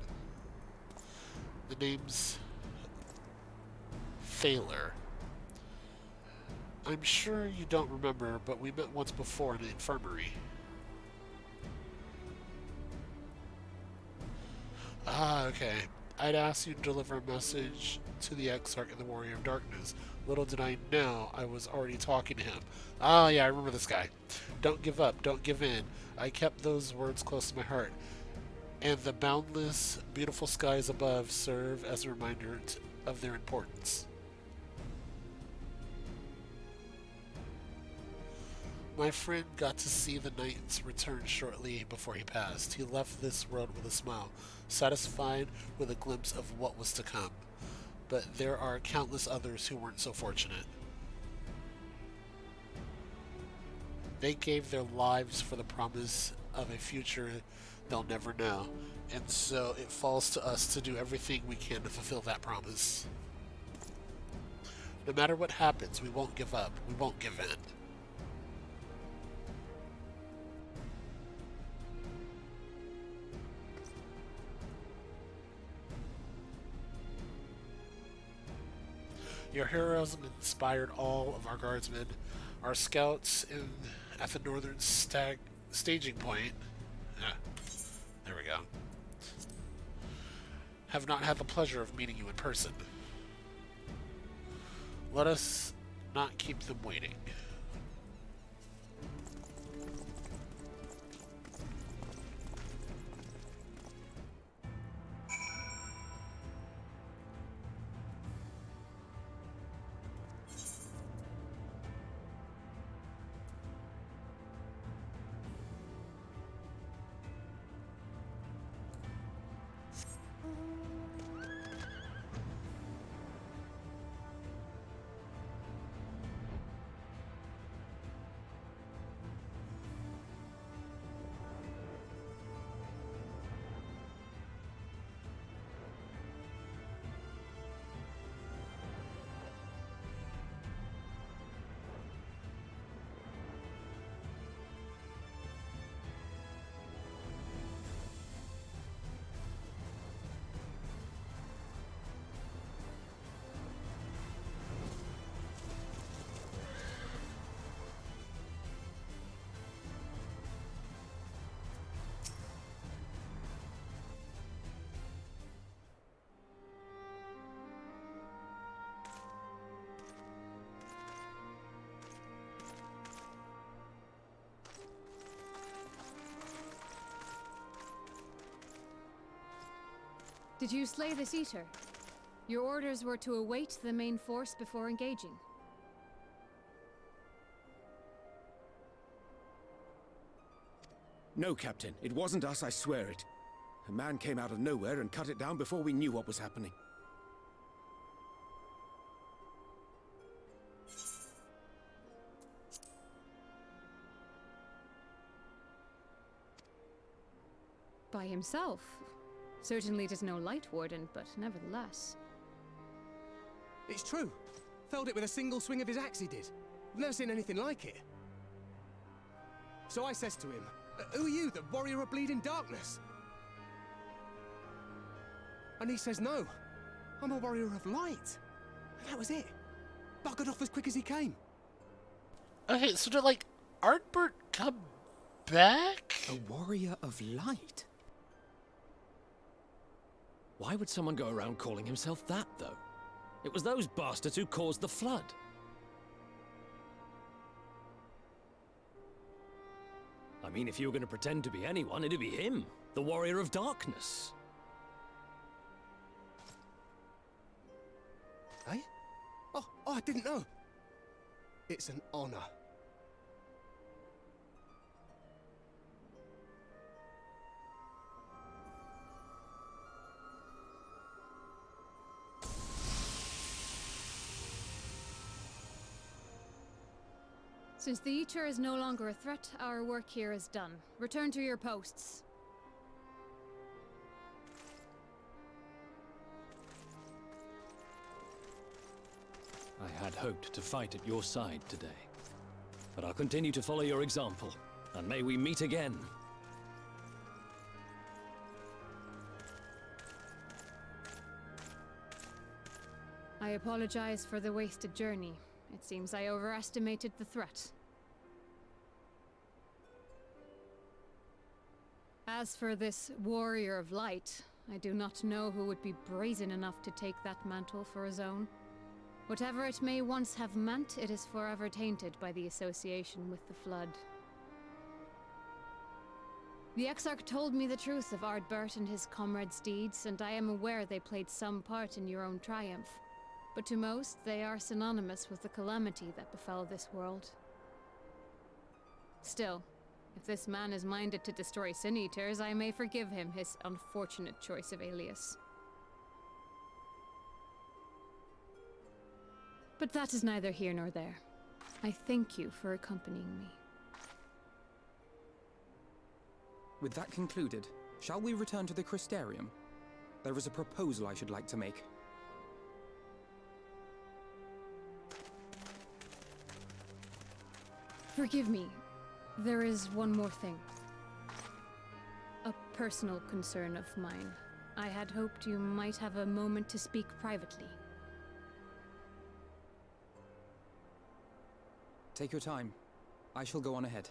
The name's Thaler. I'm sure you don't remember, but we met once before in the infirmary. Ah, okay. I'd asked you to deliver a message to the Exarch and the Warrior of Darkness. Little did I know I was already talking to him. Ah, yeah, I remember this guy. Don't give up, don't give in. I kept those words close to my heart. And the boundless, beautiful skies above serve as a reminder of their importance. My friend got to see the knight's return shortly before he passed. He left this world with a smile, satisfied with a glimpse of what was to come. But there are countless others who weren't so fortunate. They gave their lives for the promise of a future they'll never know, and so it falls to us to do everything we can to fulfill that promise. No matter what happens, we won't give up. We won't give in. Your heroism inspired all of our guardsmen. Our scouts at the northern staging point. Ah, there we go. Have not had the pleasure of meeting you in person. Let us not keep them waiting. Did you slay this eater? Your orders were to await the main force before engaging. No, Captain. It wasn't us, I swear it. A man came out of nowhere and cut it down before we knew what was happening. By himself? Certainly it is no light warden, but nevertheless. It's true. Felled it with a single swing of his axe, he did. I've never seen anything like it. So I says to him, who are you, the warrior of bleeding darkness? And he says, no, I'm a warrior of light. And that was it. Buggered off as quick as he came. Okay, so did, like, Artbert come back? A warrior of light? Why would someone go around calling himself that, though? It was those bastards who caused the flood. I mean, if you were going to pretend to be anyone, it'd be him, the Warrior of Darkness. Eh? Oh, I didn't know. It's an honor. Since the Eater is no longer a threat, our work here is done. Return to your posts. I had hoped to fight at your side today. But I'll continue to follow your example, and may we meet again. I apologize for the wasted journey. It seems I overestimated the threat. As for this Warrior of Light, I do not know who would be brazen enough to take that mantle for his own. Whatever it may once have meant, it is forever tainted by the association with the Flood. The Exarch told me the truth of Ardbert and his comrades' deeds, and I am aware they played some part in your own triumph. But to most, they are synonymous with the calamity that befell this world. Still, if this man is minded to destroy Sin Eaters, I may forgive him his unfortunate choice of alias. But that is neither here nor there. I thank you for accompanying me. With that concluded, shall we return to the Crystarium? There is a proposal I should like to make. Forgive me. There is one more thing. A personal concern of mine. I had hoped you might have a moment to speak privately. Take your time. I shall go on ahead.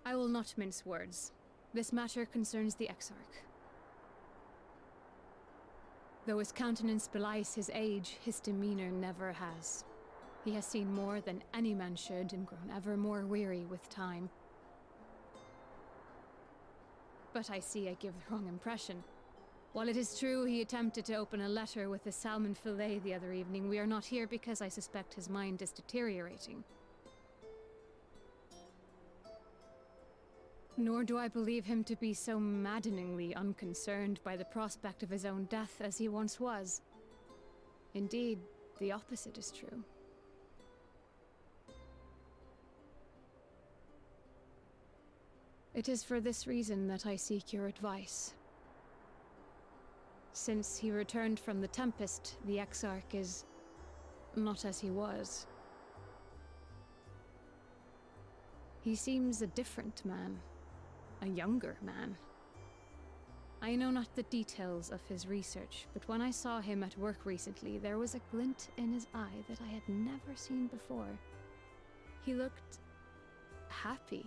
I will not mince words. This matter concerns the Exarch. Though his countenance belies his age, his demeanor never has. He has seen more than any man should and grown ever more weary with time. But I see I give the wrong impression. While it is true he attempted to open a letter with a salmon fillet the other evening, we are not here because I suspect his mind is deteriorating. Nor do I believe him to be so maddeningly unconcerned by the prospect of his own death as he once was. Indeed, the opposite is true. It is for this reason that I seek your advice. Since he returned from the Tempest, the Exarch is not as he was. He seems a different man. A younger man. I know not the details of his research, but when I saw him at work recently, there was a glint in his eye that I had never seen before. He looked happy.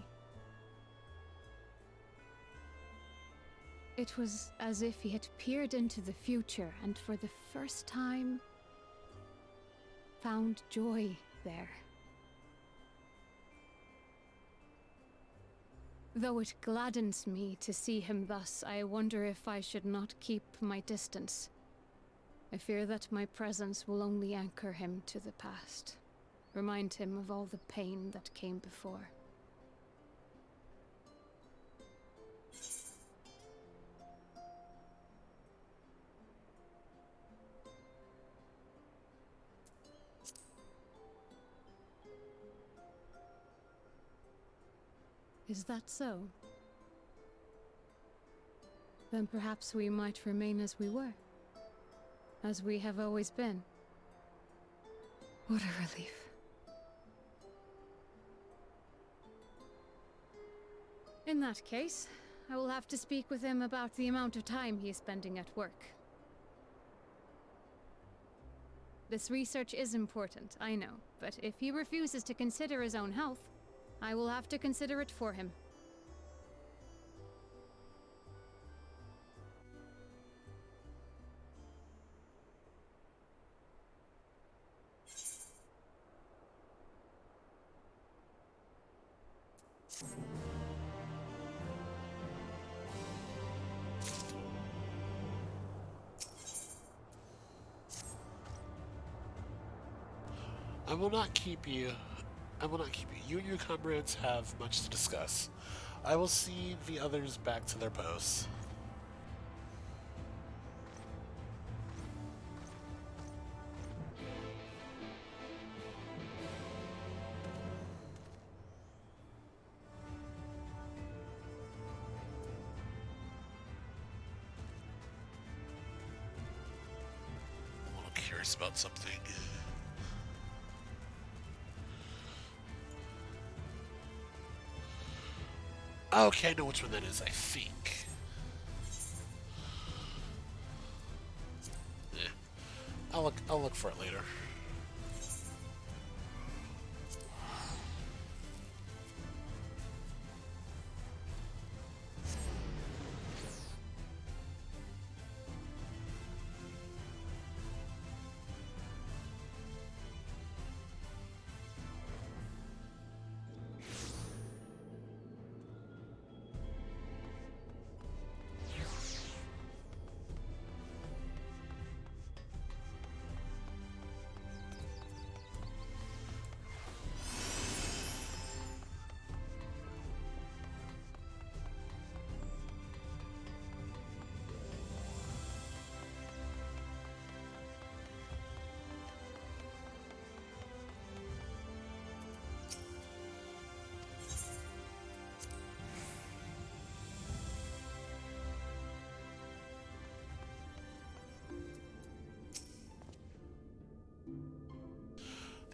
It was as if he had peered into the future and for the first time found joy there. Though it gladdens me to see him thus, I wonder if I should not keep my distance. I fear that my presence will only anchor him to the past, remind him of all the pain that came before. Is that so? Then perhaps we might remain as we were. As we have always been. What a relief. In that case, I will have to speak with him about the amount of time he is spending at work. This research is important, I know, but if he refuses to consider his own health, I will have to consider it for him. I will not keep you. I will not keep you. You and your comrades have much to discuss. I will see the others back to their posts. I'm a little curious about something. Okay, I know which one that is, I think. Yeah. I'll look for it later.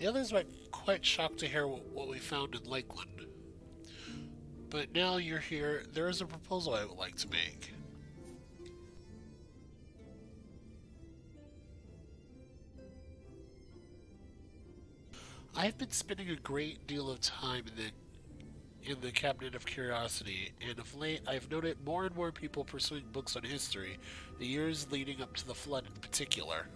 The others were quite shocked to hear what we found in Lakeland. But now you're here, there is a proposal I would like to make. I have been spending a great deal of time in the Cabinet of Curiosity, and of late I have noted more and more people pursuing books on history, the years leading up to the Flood in particular.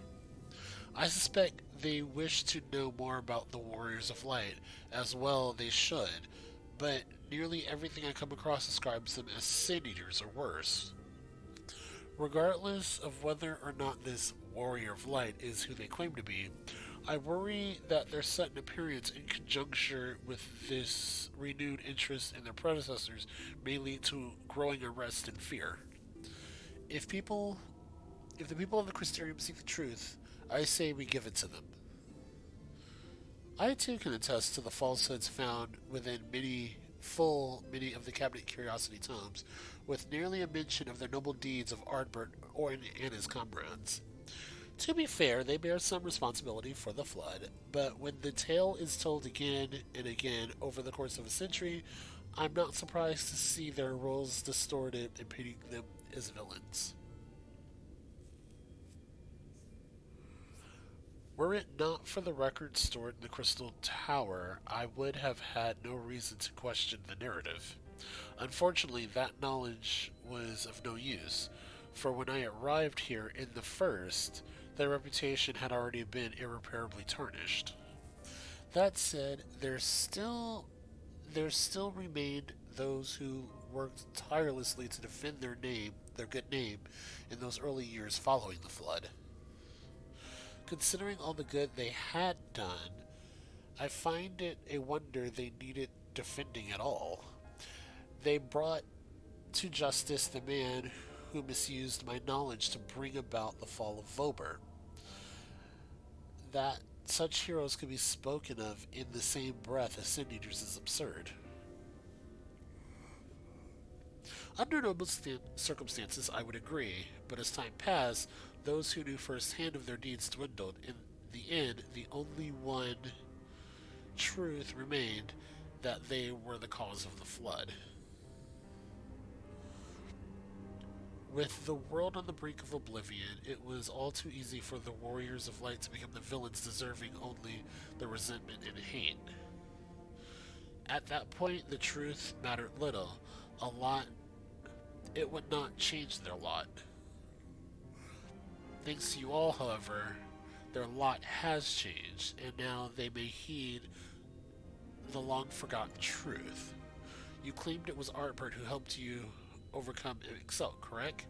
I suspect they wish to know more about the Warriors of Light, as well they should, but nearly everything I come across describes them as Sin Eaters or worse. Regardless of whether or not this Warrior of Light is who they claim to be, I worry that their sudden appearance in conjunction with this renewed interest in their predecessors may lead to growing unrest and fear. If the people of the Crystarium seek the truth, I say we give it to them. I too can attest to the falsehoods found within many of the Cabinet Curiosity tomes, with nearly a mention of their noble deeds of Ardbert and his comrades. To be fair, they bear some responsibility for the Flood, but when the tale is told again and again over the course of a century, I'm not surprised to see their roles distorted and painting them as villains. Were it not for the records stored in the Crystal Tower, I would have had no reason to question the narrative. Unfortunately, that knowledge was of no use, for when I arrived here in the first, their reputation had already been irreparably tarnished. That said, there still remained those who worked tirelessly to defend their good name, in those early years following the Flood. Considering all the good they had done, I find it a wonder they needed defending at all. They brought to justice the man who misused my knowledge to bring about the fall of Vober. That such heroes could be spoken of in the same breath as Sin Eaters is absurd. Under normal circumstances, I would agree, but as time passed, those who knew firsthand of their deeds dwindled. In the end, the only one truth remained, that they were the cause of the Flood. With the world on the brink of oblivion, it was all too easy for the Warriors of Light to become the villains deserving only the resentment and hate. At that point, the truth mattered little. It would not change their lot. Thanks to you all, however, their lot has changed, and now they may heed the long-forgotten truth. You claimed it was Artbert who helped you overcome and excel, correct?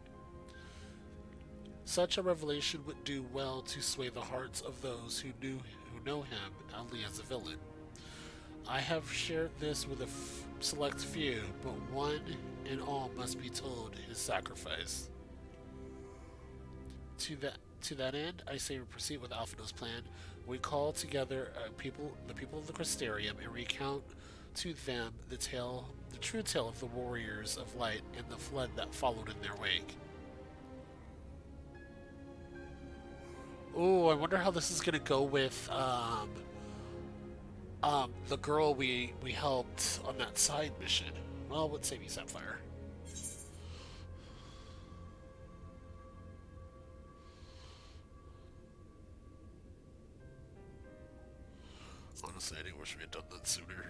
Such a revelation would do well to sway the hearts of those who know him only as a villain. I have shared this with a select few, but one and all must be told his sacrifice. To that end, I say we proceed with Alphinaud's plan. We call together the people of the Crystarium, and recount to them the true tale of the Warriors of Light and the Flood that followed in their wake. Oh, I wonder how this is gonna go with the girl we helped on that side mission. Well, let's save you Sapphire. Honestly, I wish we had done that sooner.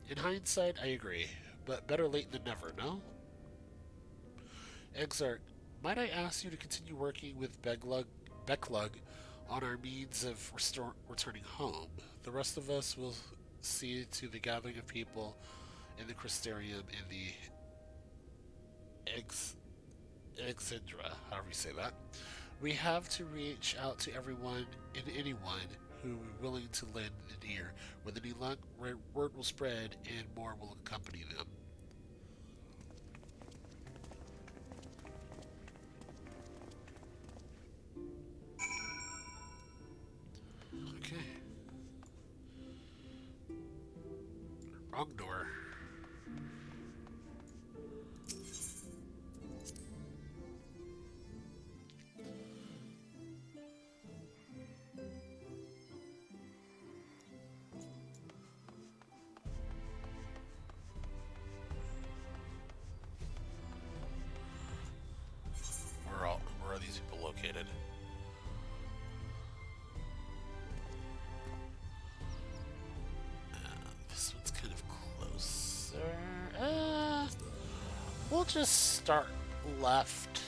In hindsight, I agree, but better late than never, no? Exarch, might I ask you to continue working with Becklug on our means of returning home? The rest of us will see to the gathering of people in the Crystarium in the Exindra, however you say that. We have to reach out to everyone and anyone who are willing to lend an ear. With any luck, word will spread and more will accompany them. Okay. Wrong door. we'll just start left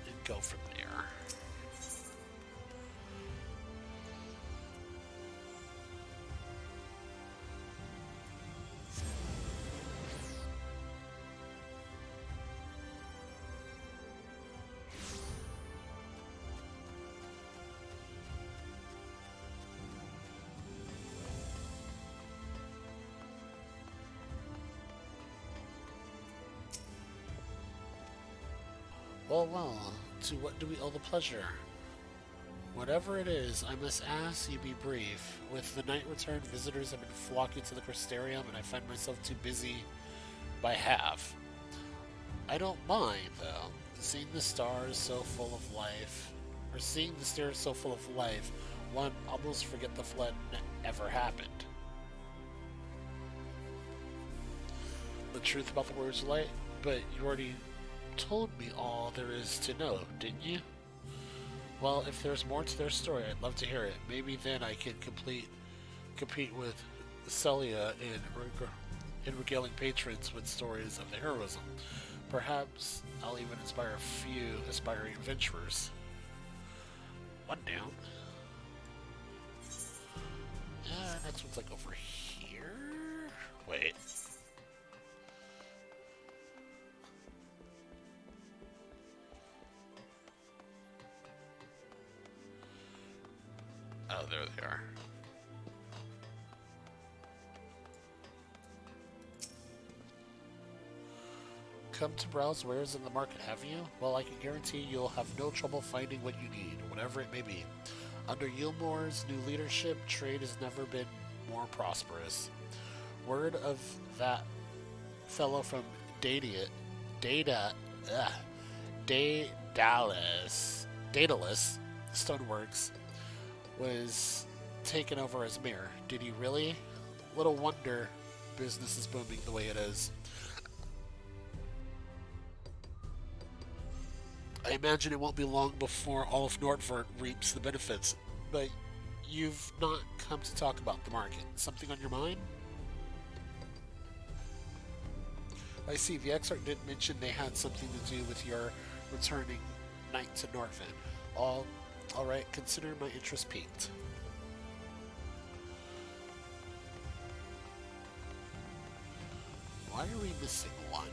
and go from there. Well, to what do we owe the pleasure? Whatever it is, I must ask you be brief. With the night return, visitors have been flocking to the Crystarium, and I find myself too busy by half. I don't mind, though. Seeing the stars so full of life, one almost forget the flood ever happened. The truth about the Warriors of Light, but you already told me all there is to know, didn't you? Well, if there's more to their story, I'd love to hear it. Maybe then I can compete with Celia in regaling patrons with stories of the heroism. Perhaps I'll even inspire a few aspiring adventurers. One down. Next one's like over here. Wait. Oh, there they are. Come to browse wares in the market, have you? Well, I can guarantee you'll have no trouble finding what you need, whatever it may be. Under Yilmore's new leadership, trade has never been more prosperous. Word of that fellow from Daedalus Stoneworks was taken over as mayor. Did he really? Little wonder business is booming the way it is. I imagine it won't be long before all of Nordvert reaps the benefits, but you've not come to talk about the market. Something on your mind? I see, the exarch did mention they had something to do with your returning knight to Nordvent. Alright, consider my interest piqued. Why are we missing one?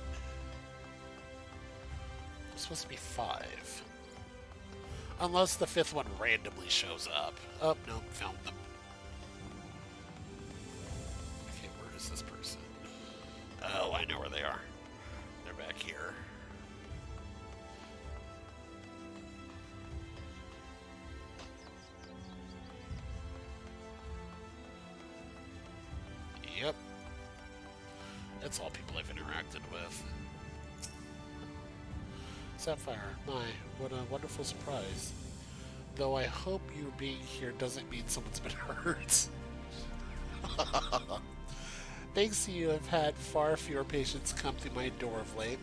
It's supposed to be 5. Unless the 5th one randomly shows up. Oh, no, found them. Okay, where is this person? Oh, I know where they are. They're back here. Yep. It's all people I've interacted with. Sapphire, my, what a wonderful surprise. Though I hope you being here doesn't mean someone's been hurt. Thanks to you, I've had far fewer patients come through my door of late,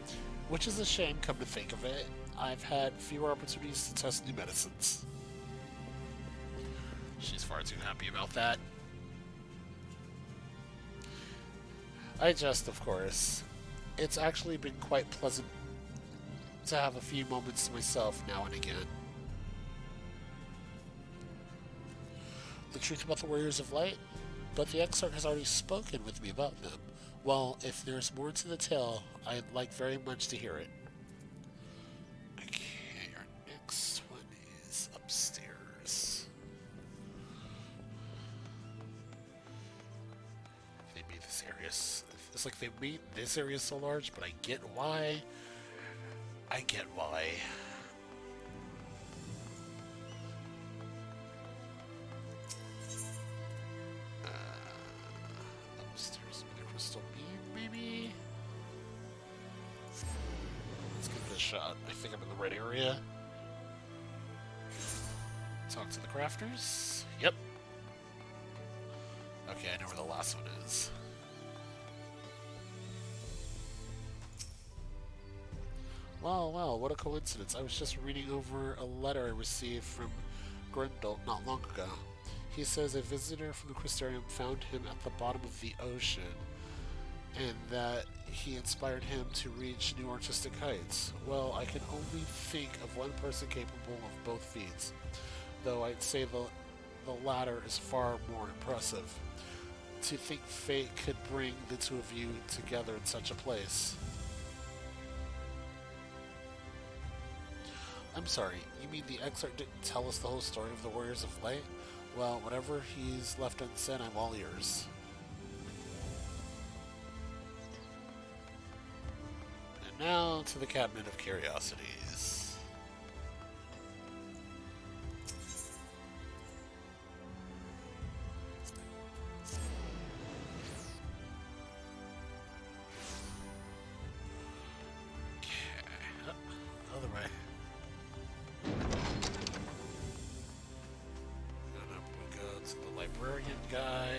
which is a shame, come to think of it. I've had fewer opportunities to test new medicines. She's far too happy about that. I jest, of course. It's actually been quite pleasant to have a few moments to myself now and again. The truth about the Warriors of Light? But the Exarch has already spoken with me about them. Well, if there's more to the tale, I'd like very much to hear it. Okay, our next one is upstairs. They made this area... It's like they made this area so large, but I get why. I get why. Upstairs with a crystal beam, maybe? Let's give it a shot. I think I'm in the right area. Talk to the crafters. Yep. Okay, I know where the last one is. Wow, what a coincidence. I was just reading over a letter I received from Grendel not long ago. He says a visitor from the Crystarium found him at the bottom of the ocean. and that he inspired him to reach new artistic heights. Well, I can only think of one person capable of both feats, though I'd say the latter is far more impressive. To think fate could bring the two of you together in such a place. I'm sorry, you mean the excerpt didn't tell us the whole story of the Warriors of Light? Well, whatever he's left unsaid, I'm all ears. And now to the Cabinet of Curiosities. Okay, other way. And up we go to the librarian guy.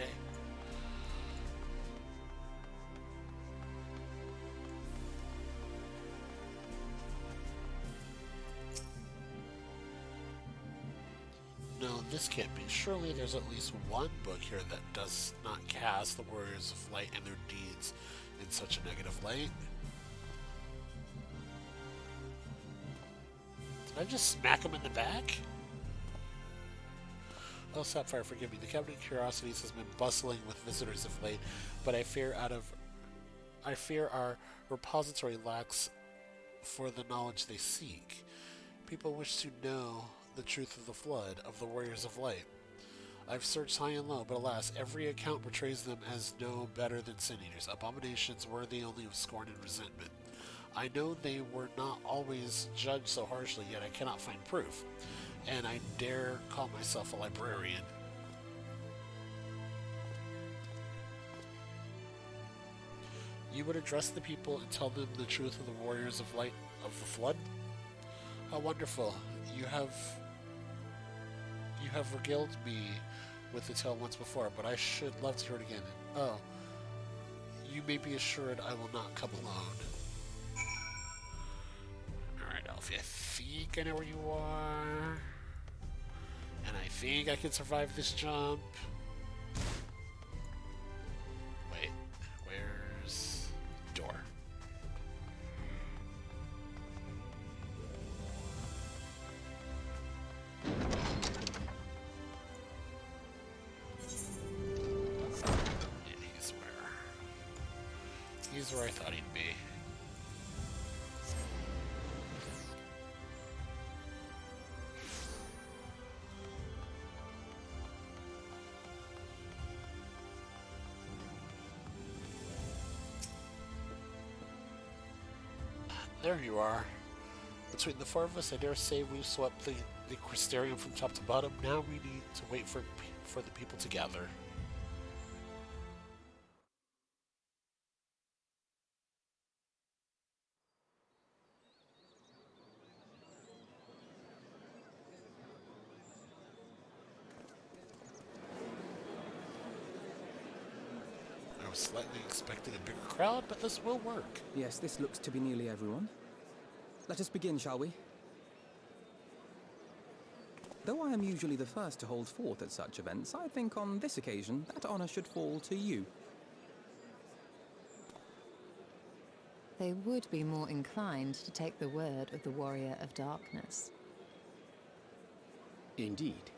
No, this can't be. Surely there's at least one book here that does not cast the Warriors of Light and their deeds in such a negative light. Did I just smack him in the back? Oh, Sapphire, forgive me. The Cabinet of Curiosities has been bustling with visitors of late, but I fear our repository lacks for the knowledge they seek. People wish to know the truth of the flood, of the Warriors of Light. I've searched high and low, but alas, every account portrays them as no better than sin eaters, abominations worthy only of scorn and resentment. I know they were not always judged so harshly, yet I cannot find proof, and I dare call myself a librarian. You would address the people and tell them the truth of the Warriors of Light of the Flood? How wonderful. You have regaled me with the tale once before, but I should love to hear it again. Oh, you may be assured I will not come alone. Alright, Alfie, I think I know where you are. And I think I can survive this jump. Wait, where's door? He's where I thought he'd be. There you are. Between the four of us, I dare say we've swept the Crystarium from top to bottom. Now we need to wait for the people to gather. I was slightly expecting a bigger crowd, but this will work. Yes, this looks to be nearly everyone. Let us begin, shall we? Though I am usually the first to hold forth at such events, I think on this occasion that honor should fall to you. They would be more inclined to take the word of the Warrior of Darkness. Indeed.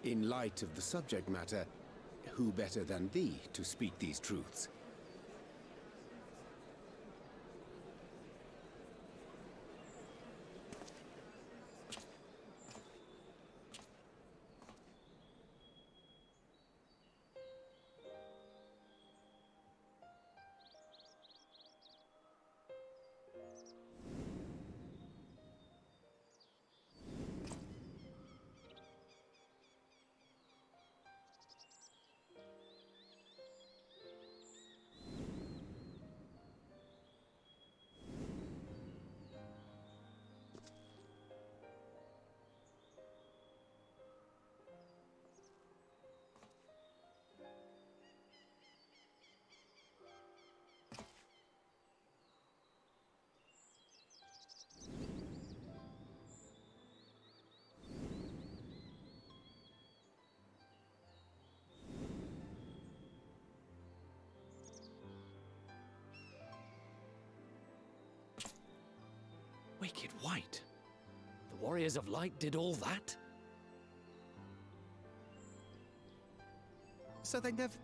In light of the subject matter, who better than thee to speak these truths? Wicked White? The Warriors of Light did all that? So they never...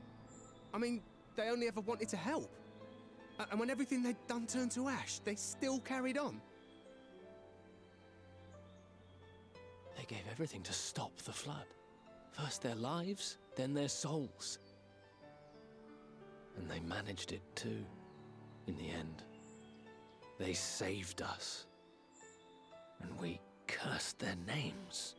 I mean, they only ever wanted to help. And when everything they'd done turned to ash, they still carried on. They gave everything to stop the flood. First their lives, then their souls. And they managed it too, in the end. They saved us. And we cursed their names.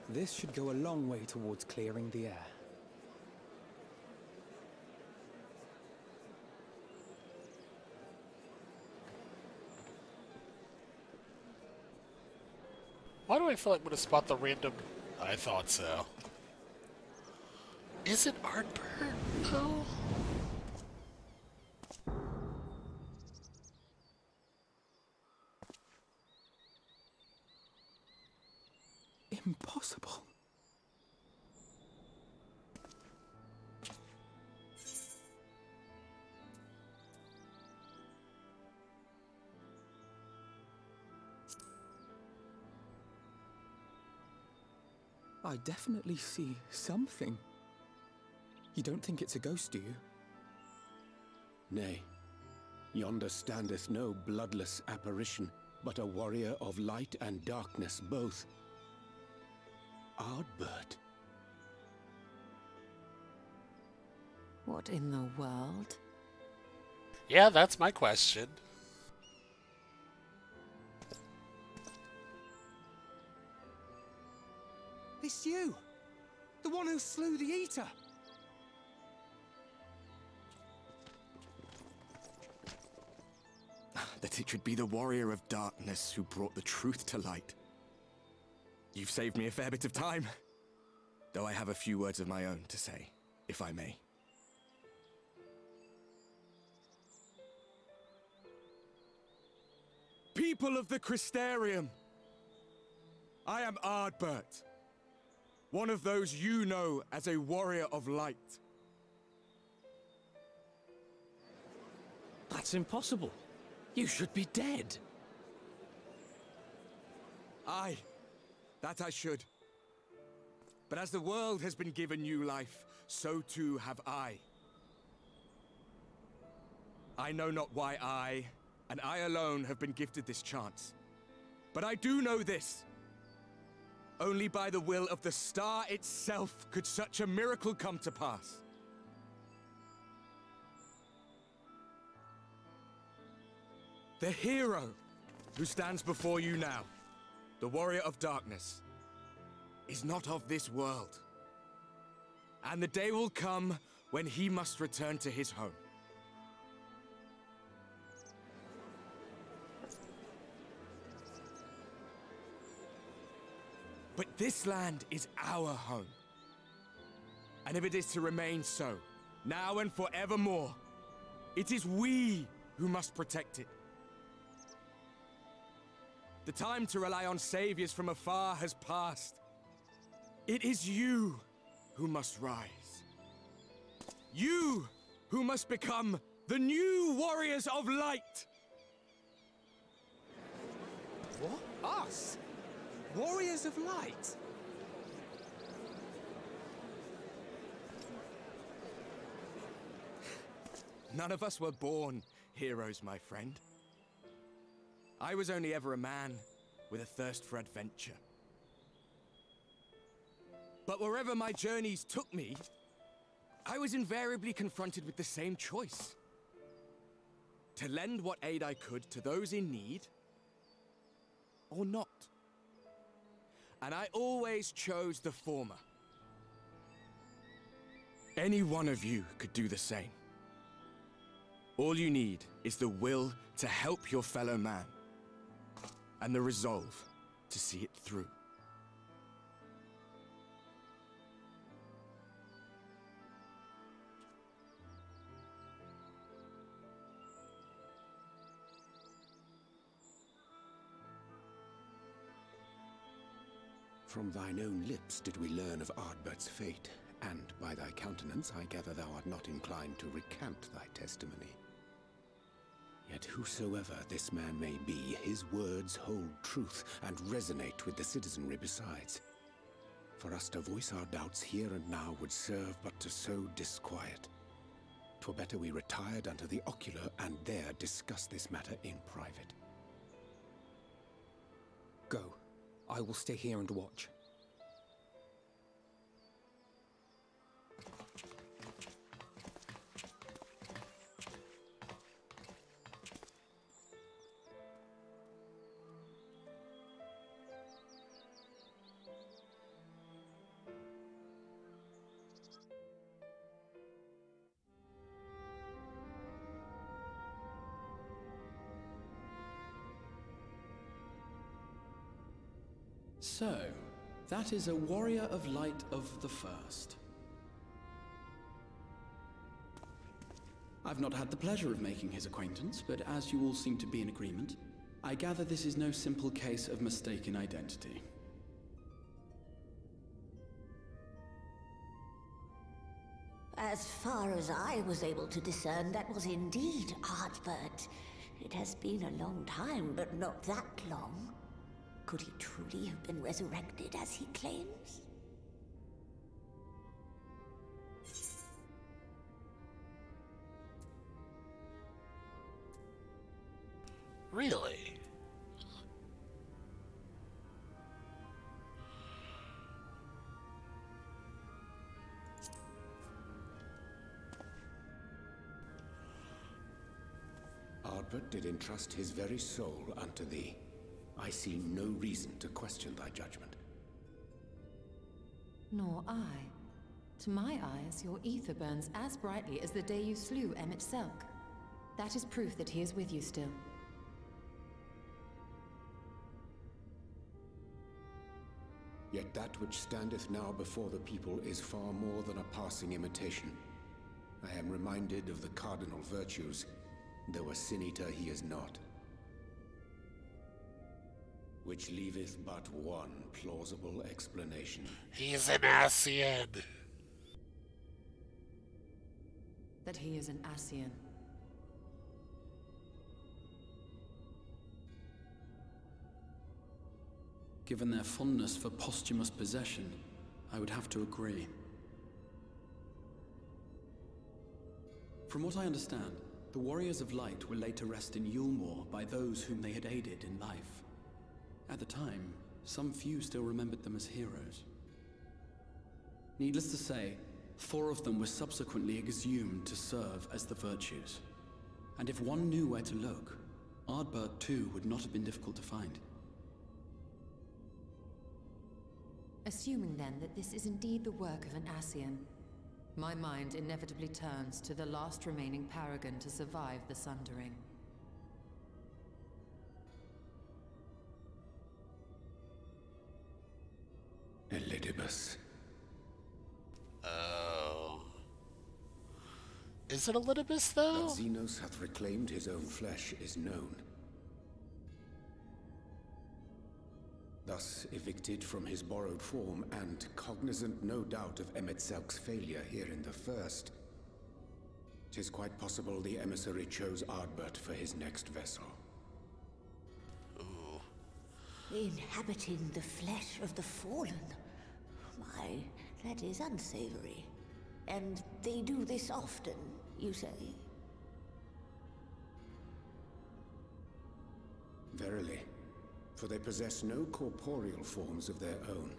This should go a long way towards clearing the air. Why do I feel like I'm going to spot the random... I thought so. Is it Artburn, though? Impossible. I definitely see something. You don't think it's a ghost, do you? Nay, yonder standeth no bloodless apparition, but a warrior of light and darkness both. Ardbert. What in the world? Yeah, that's my question. It's you! The one who slew the Eater! That it should be the warrior of darkness who brought the truth to light. You've saved me a fair bit of time, though I have a few words of my own to say, if I may. People of the Crystarium, I am Ardbert, one of those you know as a warrior of light. That's impossible. You should be dead. Aye, that I should. But as the world has been given new life, so too have I. I know not why I, and I alone, have been gifted this chance. But I do know this. Only by the will of the star itself could such a miracle come to pass. The hero who stands before you now, the warrior of darkness, is not of this world. And the day will come when he must return to his home. But this land is our home. And if it is to remain so, now and forevermore, it is we who must protect it. The time to rely on saviors from afar has passed. It is you who must rise. You who must become the new warriors of light. What? Us? Warriors of Light? None of us were born heroes, my friend. I was only ever a man with a thirst for adventure. But wherever my journeys took me, I was invariably confronted with the same choice. To lend what aid I could to those in need, or not. And I always chose the former. Any one of you could do the same. All you need is the will to help your fellow man, and the resolve to see it through. From thine own lips did we learn of Ardbert's fate, and by thy countenance, I gather thou art not inclined to recant thy testimony. Yet whosoever this man may be, his words hold truth and resonate with the citizenry besides. For us to voice our doubts here and now would serve but to sow disquiet. 'Twere better we retired unto the ocular and there discuss this matter in private. Go. I will stay here and watch. So, that is a warrior of light of the first. I've not had the pleasure of making his acquaintance, but as you all seem to be in agreement, I gather this is no simple case of mistaken identity. As far as I was able to discern, that was indeed Ardbert. It has been a long time, but not that long. Could he truly have been resurrected as he claims? Really? Ardbert did entrust his very soul unto thee. I see no reason to question thy judgment. Nor I. To my eyes, your ether burns as brightly as the day you slew Emmett Selk. That is proof that he is with you still. Yet that which standeth now before the people is far more than a passing imitation. I am reminded of the cardinal virtues, though a sin-eater he is not. Which leaveth but one plausible explanation. He's an Ascian. That he is an Ascian. Given their fondness for posthumous possession, I would have to agree. From what I understand, the Warriors of Light were laid to rest in Yulmore by those whom they had aided in life. At the time, some few still remembered them as heroes. Needless to say, 4 of them were subsequently exhumed to serve as the virtues. And if one knew where to look, Ardbert too would not have been difficult to find. Assuming then that this is indeed the work of an Ascian, my mind inevitably turns to the last remaining paragon to survive the Sundering. Elidibus. Oh. Is it Elidibus, though? That Xenos hath reclaimed his own flesh is known. Thus evicted from his borrowed form, and cognizant no doubt of Emmett Selk's failure here in the first, 'tis quite possible the emissary chose Ardbert for his next vessel. Ooh. Inhabiting the flesh of the fallen. My, that is unsavory. And they do this often, you say? Verily, for they possess no corporeal forms of their own.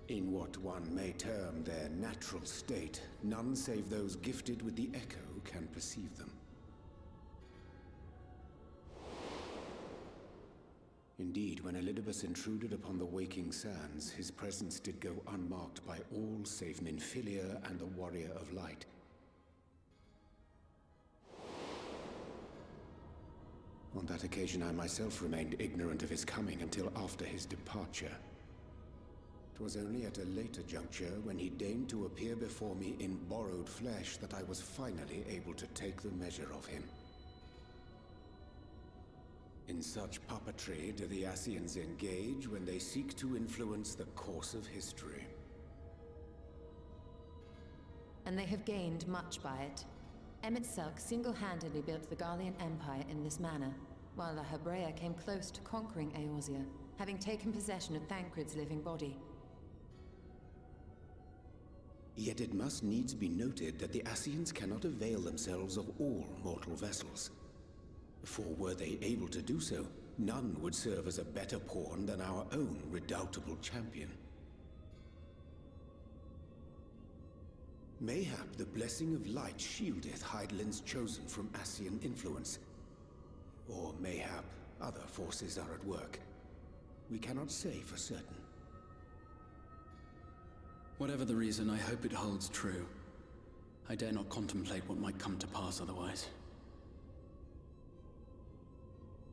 In what one may term their natural state, none save those gifted with the echo can perceive them. Indeed, when Elidibus intruded upon the waking sands, his presence did go unmarked by all save Minfilia and the Warrior of Light. On that occasion, I myself remained ignorant of his coming until after his departure. 'Twas only at a later juncture, when he deigned to appear before me in borrowed flesh, that I was finally able to take the measure of him. In such puppetry do the Ascians engage when they seek to influence the course of history. and they have gained much by it. Emmett Selk single-handedly built the Garlean Empire in this manner, while the Hebrea came close to conquering Eorzea, having taken possession of Thancred's living body. Yet it must needs be noted that the Ascians cannot avail themselves of all mortal vessels. For were they able to do so, none would serve as a better pawn than our own redoubtable champion. Mayhap the blessing of light shieldeth Hydaelyn's chosen from Ascian influence. Or mayhap other forces are at work. We cannot say for certain. Whatever the reason, I hope it holds true. I dare not contemplate what might come to pass otherwise.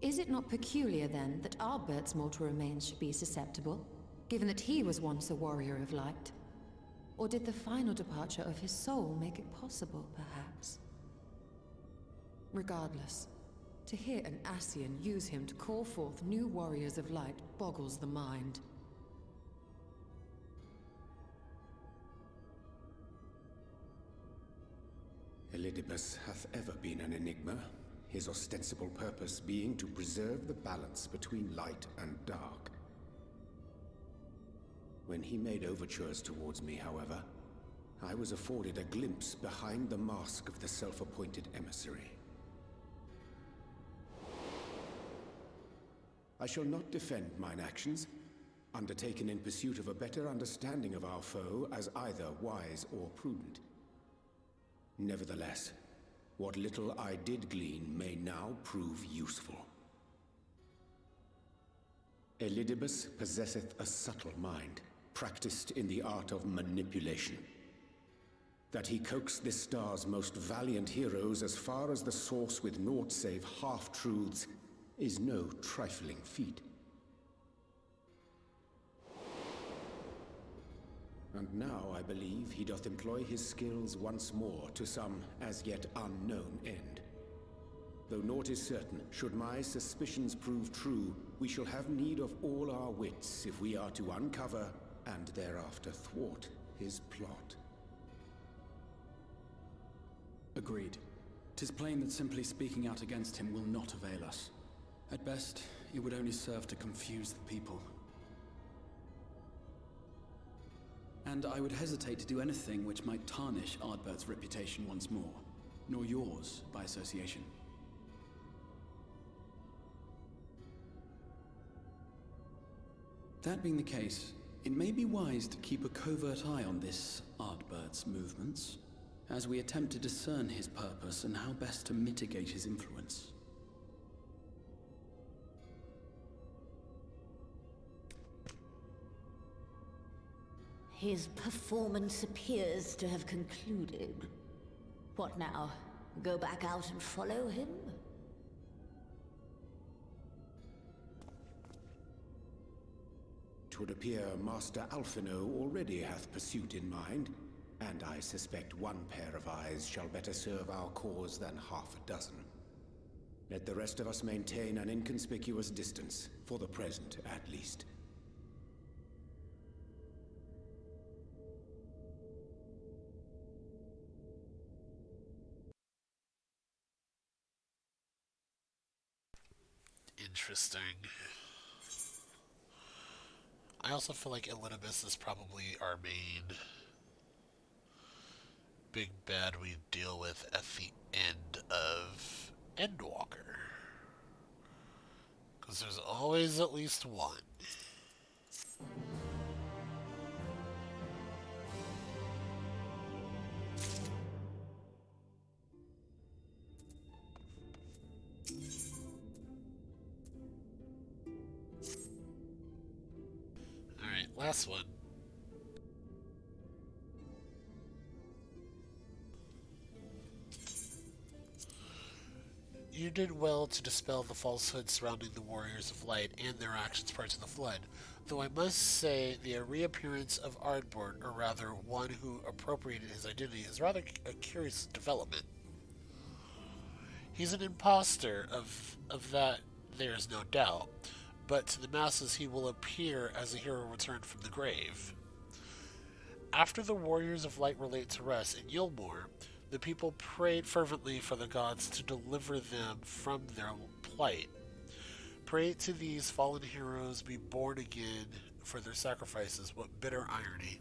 Is it not peculiar, then, that Ardbert's mortal remains should be susceptible, given that he was once a warrior of light? Or did the final departure of his soul make it possible, perhaps? Regardless, to hear an Ascian use him to call forth new warriors of light boggles the mind. Elidibus hath ever been an enigma, his ostensible purpose being to preserve the balance between light and dark. When he made overtures towards me, however, I was afforded a glimpse behind the mask of the self-appointed emissary. I shall not defend mine actions, undertaken in pursuit of a better understanding of our foe as either wise or prudent. Nevertheless, what little I did glean may now prove useful. Elidibus possesseth a subtle mind, practiced in the art of manipulation. That he coaxed this star's most valiant heroes as far as the source with naught save half-truths is no trifling feat. And now I believe he doth employ his skills once more to some as yet unknown end. Though naught is certain, should my suspicions prove true, we shall have need of all our wits if we are to uncover and thereafter thwart his plot. Agreed. 'Tis plain that simply speaking out against him will not avail us. At best, it would only serve to confuse the people. And I would hesitate to do anything which might tarnish Ardbert's reputation once more, nor yours by association. That being the case, it may be wise to keep a covert eye on this Ardbert's movements, as we attempt to discern his purpose and how best to mitigate his influence. His performance appears to have concluded. What now? Go back out and follow him? Twould appear Master Alphino already hath pursuit in mind, and I suspect one pair of eyes shall better serve our cause than half a dozen. Let the rest of us maintain an inconspicuous distance, for the present at least. Interesting. I also feel like Elidibus is probably our main big bad we deal with at the end of Endwalker. Because there's always at least one. Alright, last one. You did well to dispel the falsehood surrounding the Warriors of Light and their actions prior to the Flood, though I must say the reappearance of Ardbort, or rather one who appropriated his identity, is rather a curious development. He's an imposter, of that there is no doubt, but to the masses he will appear as a hero returned from the grave. After the warriors of light were laid to rest in Yilmore, the people prayed fervently for the gods to deliver them from their plight. Pray to these fallen heroes be born again for their sacrifices. What bitter irony.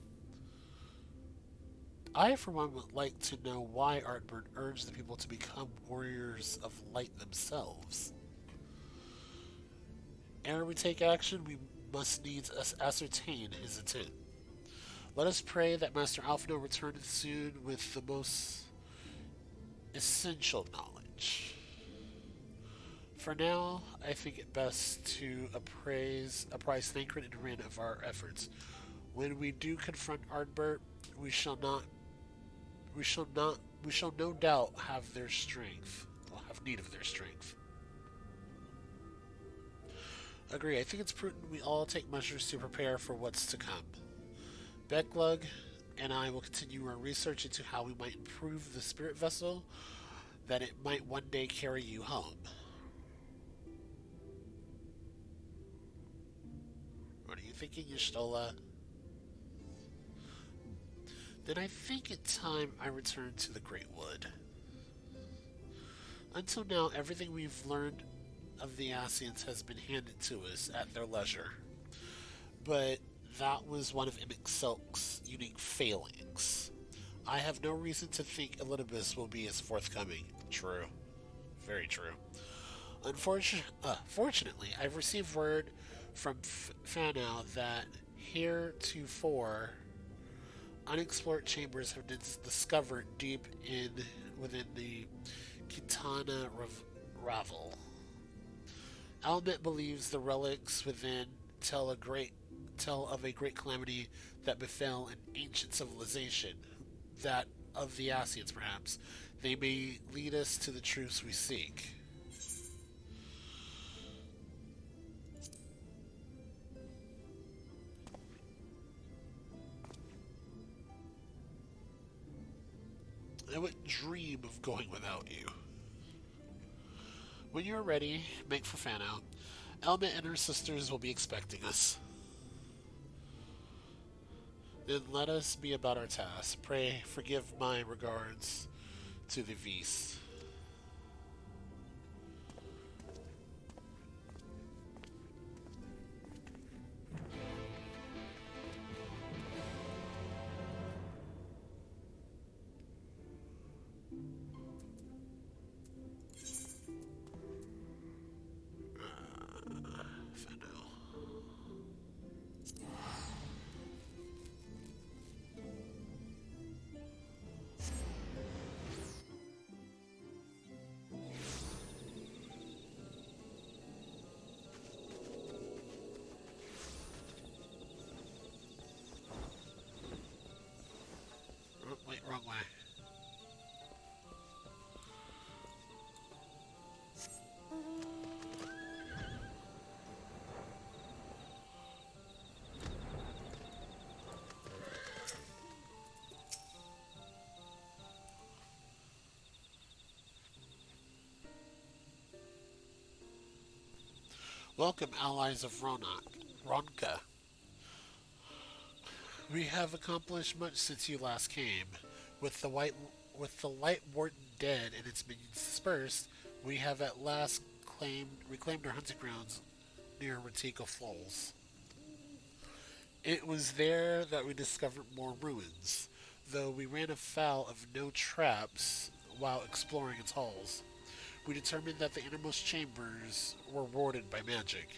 I, for one, would like to know why Artburn urged the people to become warriors of light themselves. Ere we take action, we must needs ascertain his intent. Let us pray that Master Alphino return soon with the most essential knowledge. For now, I think it best to apprise Thancred and Rin of our efforts. When we do confront Ardbert, we shall no doubt have their strength. We'll have need of their strength. Agree. I think it's prudent we all take measures to prepare for what's to come. Becklug and I will continue our research into how we might improve the spirit vessel, that it might one day carry you home. What are you thinking, Y'shtola? Then I think it's time I return to the Great Wood. Until now, everything we've learned of the Ascians has been handed to us at their leisure. But that was one of Emic Silk's unique failings. I have no reason to think Elidibus will be as forthcoming. True. Very true. Fortunately, I've received word from Fanau that heretofore unexplored chambers have been discovered deep within the Kitana Ravel. Almet believes the relics within tell of a great calamity that befell an ancient civilization, that of the Ascians perhaps. They may lead us to the truths we seek. I wouldn't dream of going without you. When you're ready, make for Fanau. Elma and her sisters will be expecting us. Then let us be about our task. Pray, forgive my regards to the Vis. Wait, wrong way. Welcome, allies of Ronka. We have accomplished much since you last came. With the Light Warden dead and its minions dispersed, we have at last reclaimed our hunting grounds near Retico Falls. It was there that we discovered more ruins, though we ran afoul of no traps while exploring its halls. We determined that the innermost chambers were warded by magic.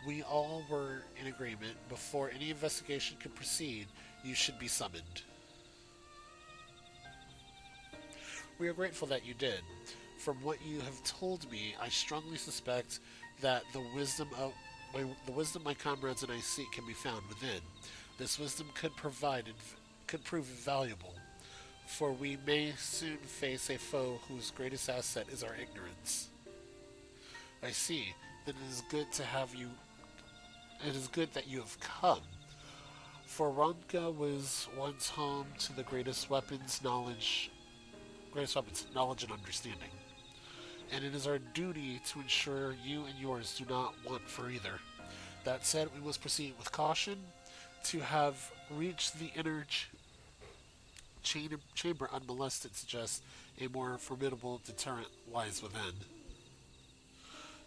We all were in agreement. Before any investigation could proceed, you should be summoned. We are grateful that you did. From what you have told me, I strongly suspect that the wisdom my comrades and I seek can be found within. This wisdom could prove invaluable, for we may soon face a foe whose greatest asset is our ignorance. I see. Then it is good to have you. It is good that you have come. For Ronka was once home to the greatest weapons, knowledge and understanding. And it is our duty to ensure you and yours do not want for either. That said, we must proceed with caution. To have reached the inner chamber unmolested suggests a more formidable deterrent lies within.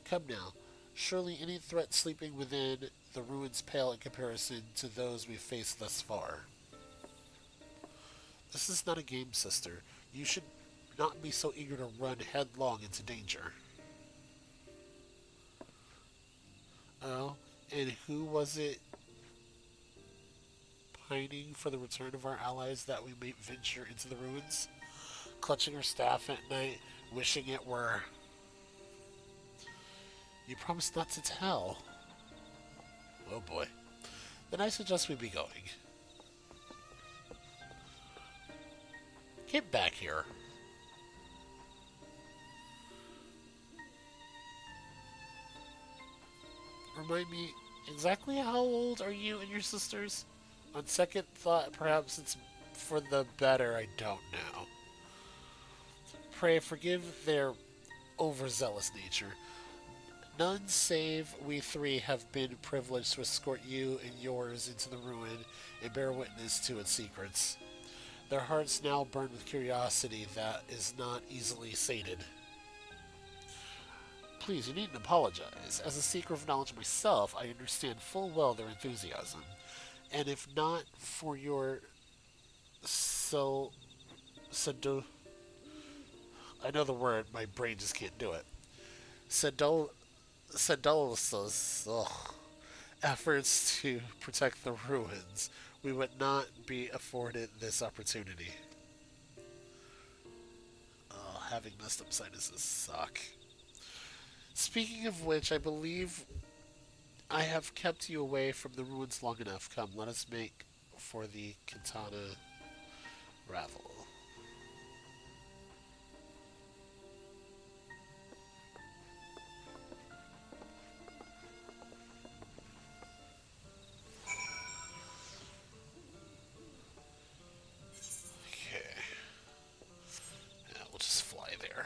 Come now, surely any threat sleeping within the ruins pale in comparison to those we've faced thus far. This is not a game, sister. You should not be so eager to run headlong into danger. Oh, and who was it pining for the return of our allies that we may venture into the ruins? Clutching her staff at night, wishing it were. You promised not to tell. Oh boy. Then I suggest we be going. Get back here. Remind me, exactly how old are you and your sisters? On second thought, perhaps it's for the better, I don't know. Pray forgive their overzealous nature. None save we three have been privileged to escort you and yours into the ruin and bear witness to its secrets. Their hearts now burn with curiosity that is not easily sated. Please, you needn't apologize. As a seeker of knowledge myself, I understand full well their enthusiasm. And if not for your I know the word, my brain just can't do it. Sedulous's efforts to protect the ruins, we would not be afforded this opportunity. Oh, having messed up sinuses suck. Speaking of which, I believe I have kept you away from the ruins long enough. Come, let us make for the Katana Ravel. Okay. Yeah, we'll just fly there.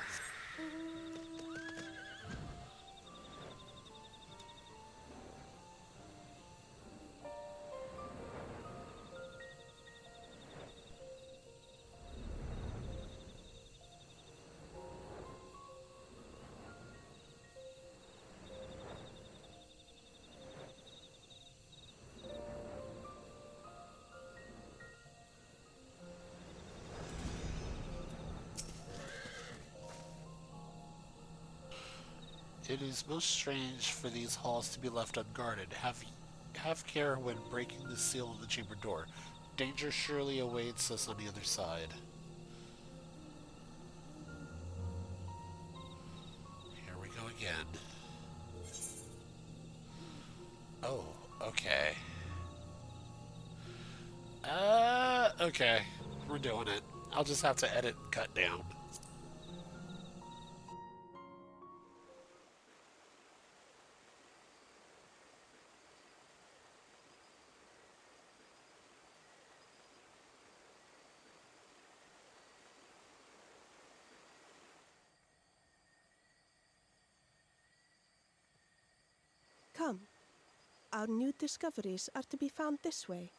It is most strange for these halls to be left unguarded. Have care when breaking the seal of the chamber door. Danger surely awaits us on the other side. Here we go again. Oh, okay. Okay. We're doing it. I'll just have to edit and cut down. Come. Our new discoveries are to be found this way.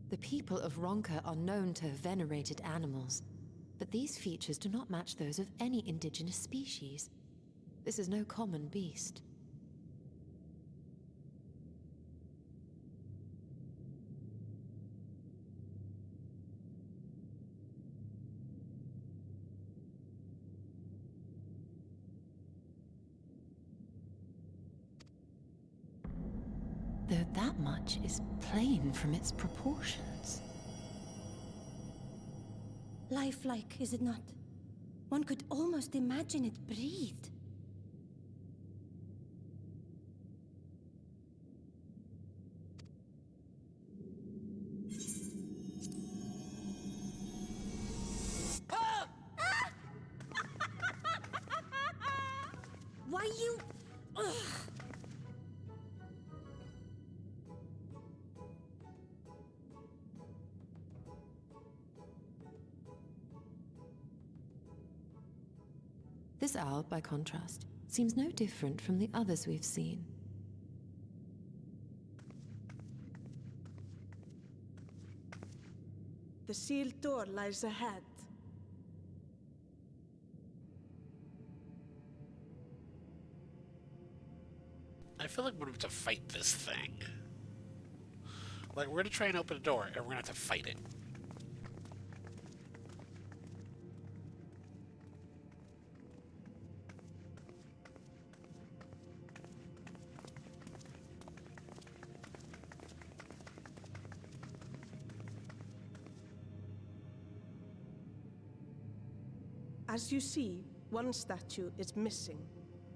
The people of Ronka are known to have venerated animals, but these features do not match those of any indigenous species. This is no common beast. Though that much is plain from its proportions. Lifelike, is it not? One could almost imagine it breathed. Why you... Ugh. This owl, by contrast, seems no different from the others we've seen. The sealed door lies ahead. I feel like we're gonna have to fight this thing. Like, we're gonna try and open a door, and we're gonna have to fight it. As you see, one statue is missing.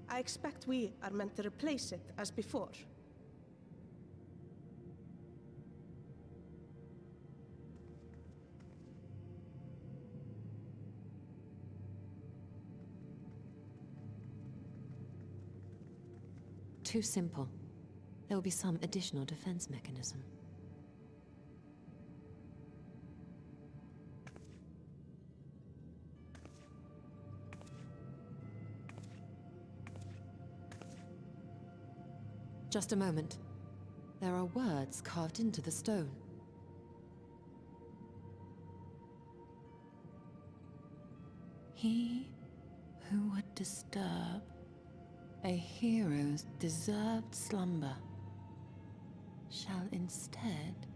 I expect we are meant to replace it as before. Too simple. There will be some additional defense mechanism. Just a moment. There are words carved into the stone. He who would disturb a hero's deserved slumber shall instead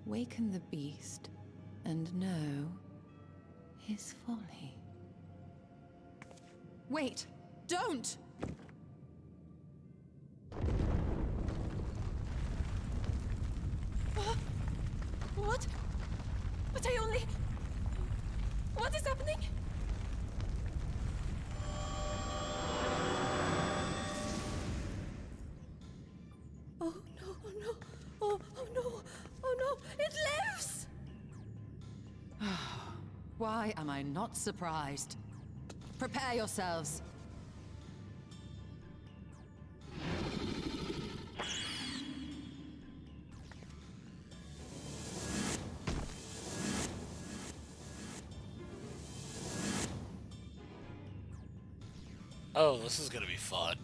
waken the beast and know his folly. Wait! Don't! What? But I only... What is happening? Oh no, oh no, oh no, oh no, it lives! Why am I not surprised? Prepare yourselves. Oh, this is gonna be fun.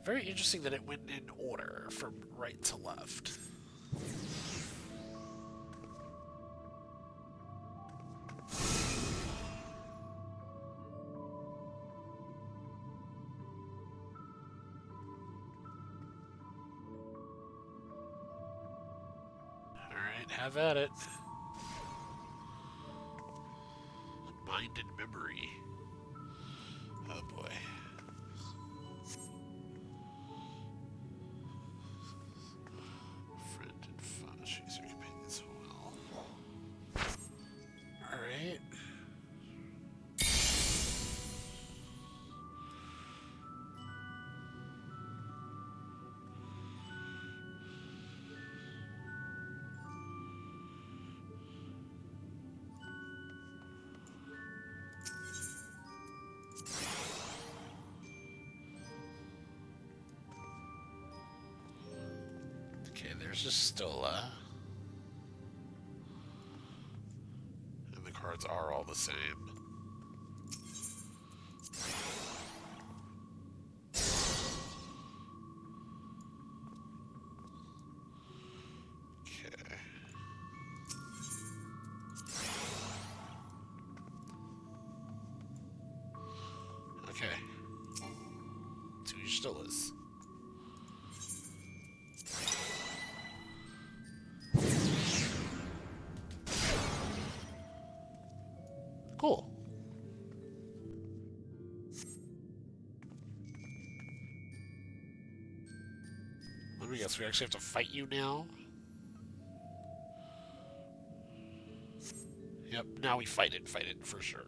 Very interesting that it went in order from right to left. Alright, have at it. Mind and memory. Oh boy. Friend and fun. Choose your companions well. Alright. Okay, there's just Stola. And the cards are all the same. Okay. Okay. Two Stolas. Cool. Let me guess, we actually have to fight you now? Yep, now we fight it for sure.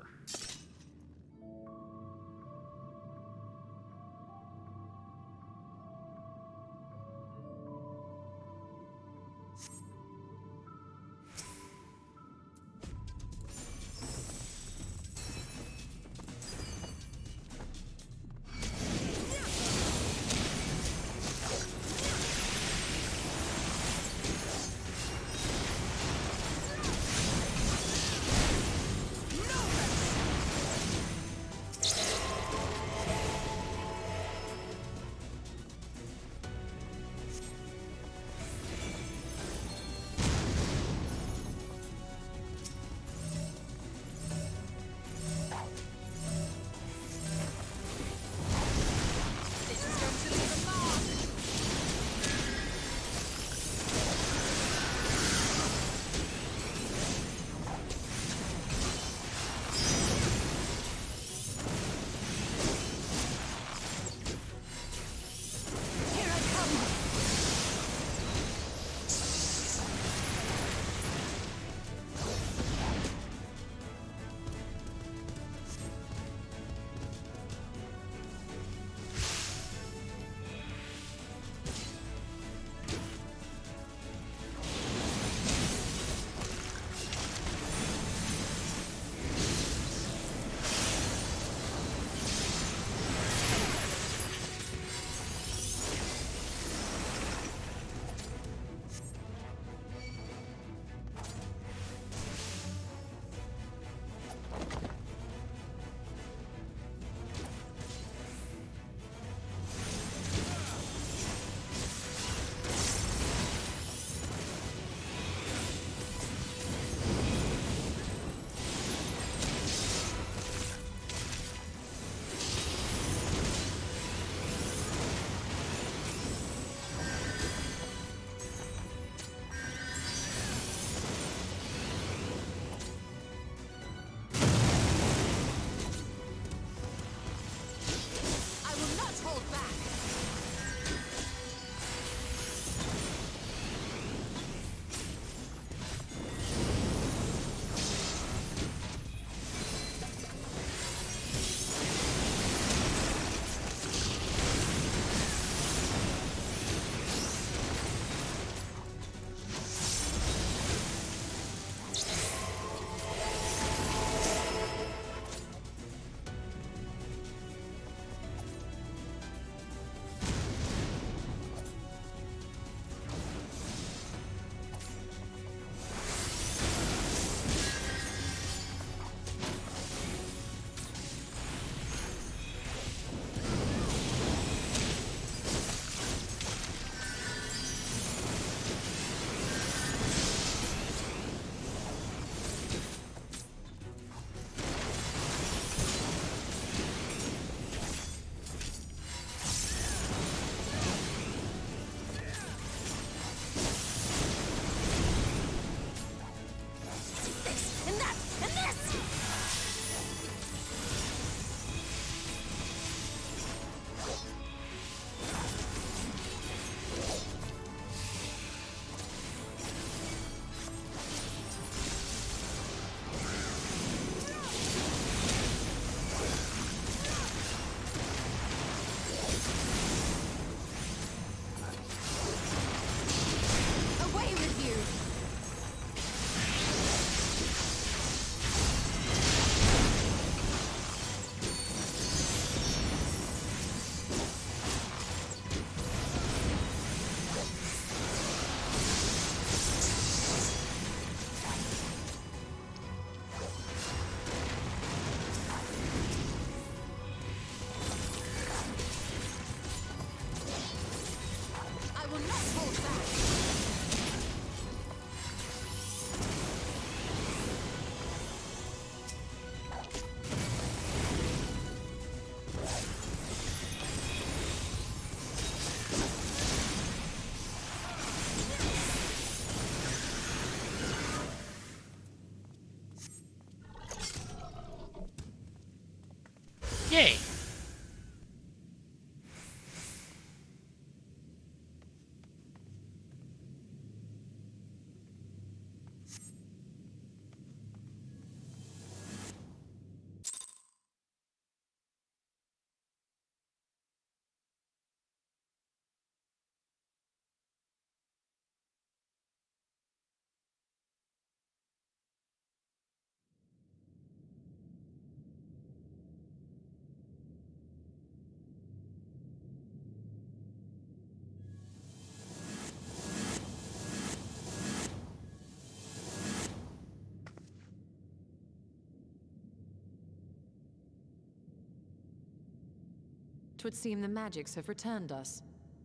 'Twould seem the magics have returned us.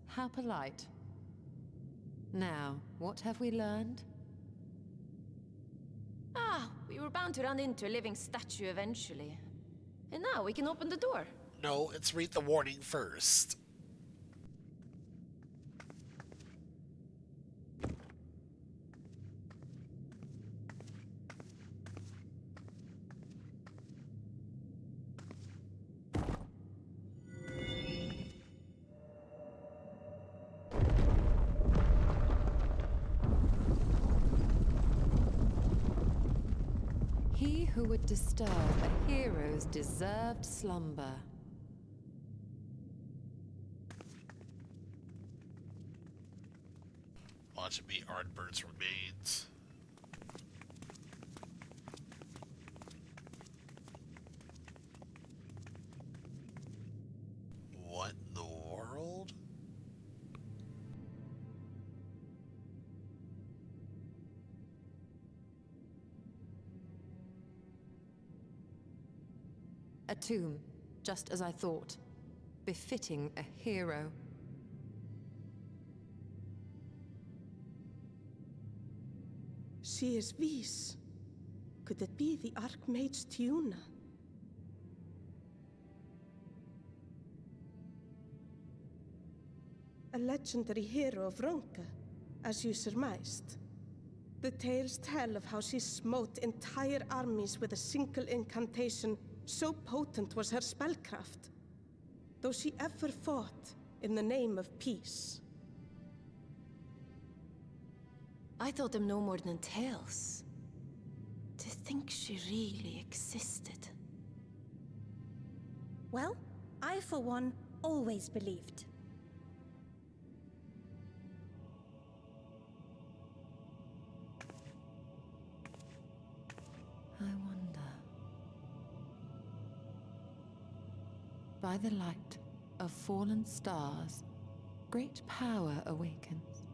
How polite. Now, what have we learned? Ah, we were bound to run into a living statue eventually. And now we can open the door. No, let's read the warning first. He who would disturb a hero's deserved slumber. Watch me, Ardburn's remains. What in the world? A tomb, just as I thought. Befitting a hero. She is Vis. Could it be the Archmage Tiuna? A legendary hero of Ronka, as you surmised. The tales tell of how she smote entire armies with a single incantation, so potent was her spellcraft. Though she ever fought in the name of peace. I thought them no more than tales. To think she really existed. Well, I for one always believed. I wonder. By the light of fallen stars, great power awakens.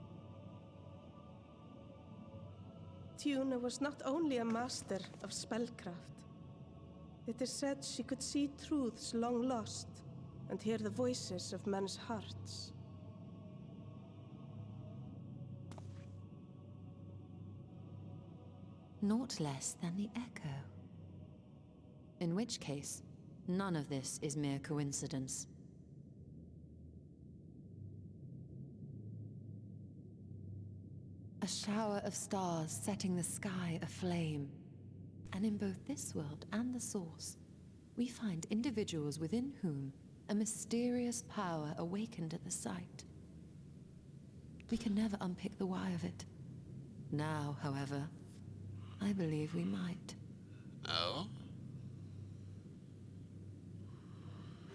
Tiuna was not only a master of spellcraft. It is said she could see truths long lost and hear the voices of men's hearts. Naught less than the Echo. In which case, none of this is mere coincidence. A shower of stars setting the sky aflame. And in both this world and the Source, we find individuals within whom a mysterious power awakened at the sight. We can never unpick the why of it. Now, however, I believe we might. Oh?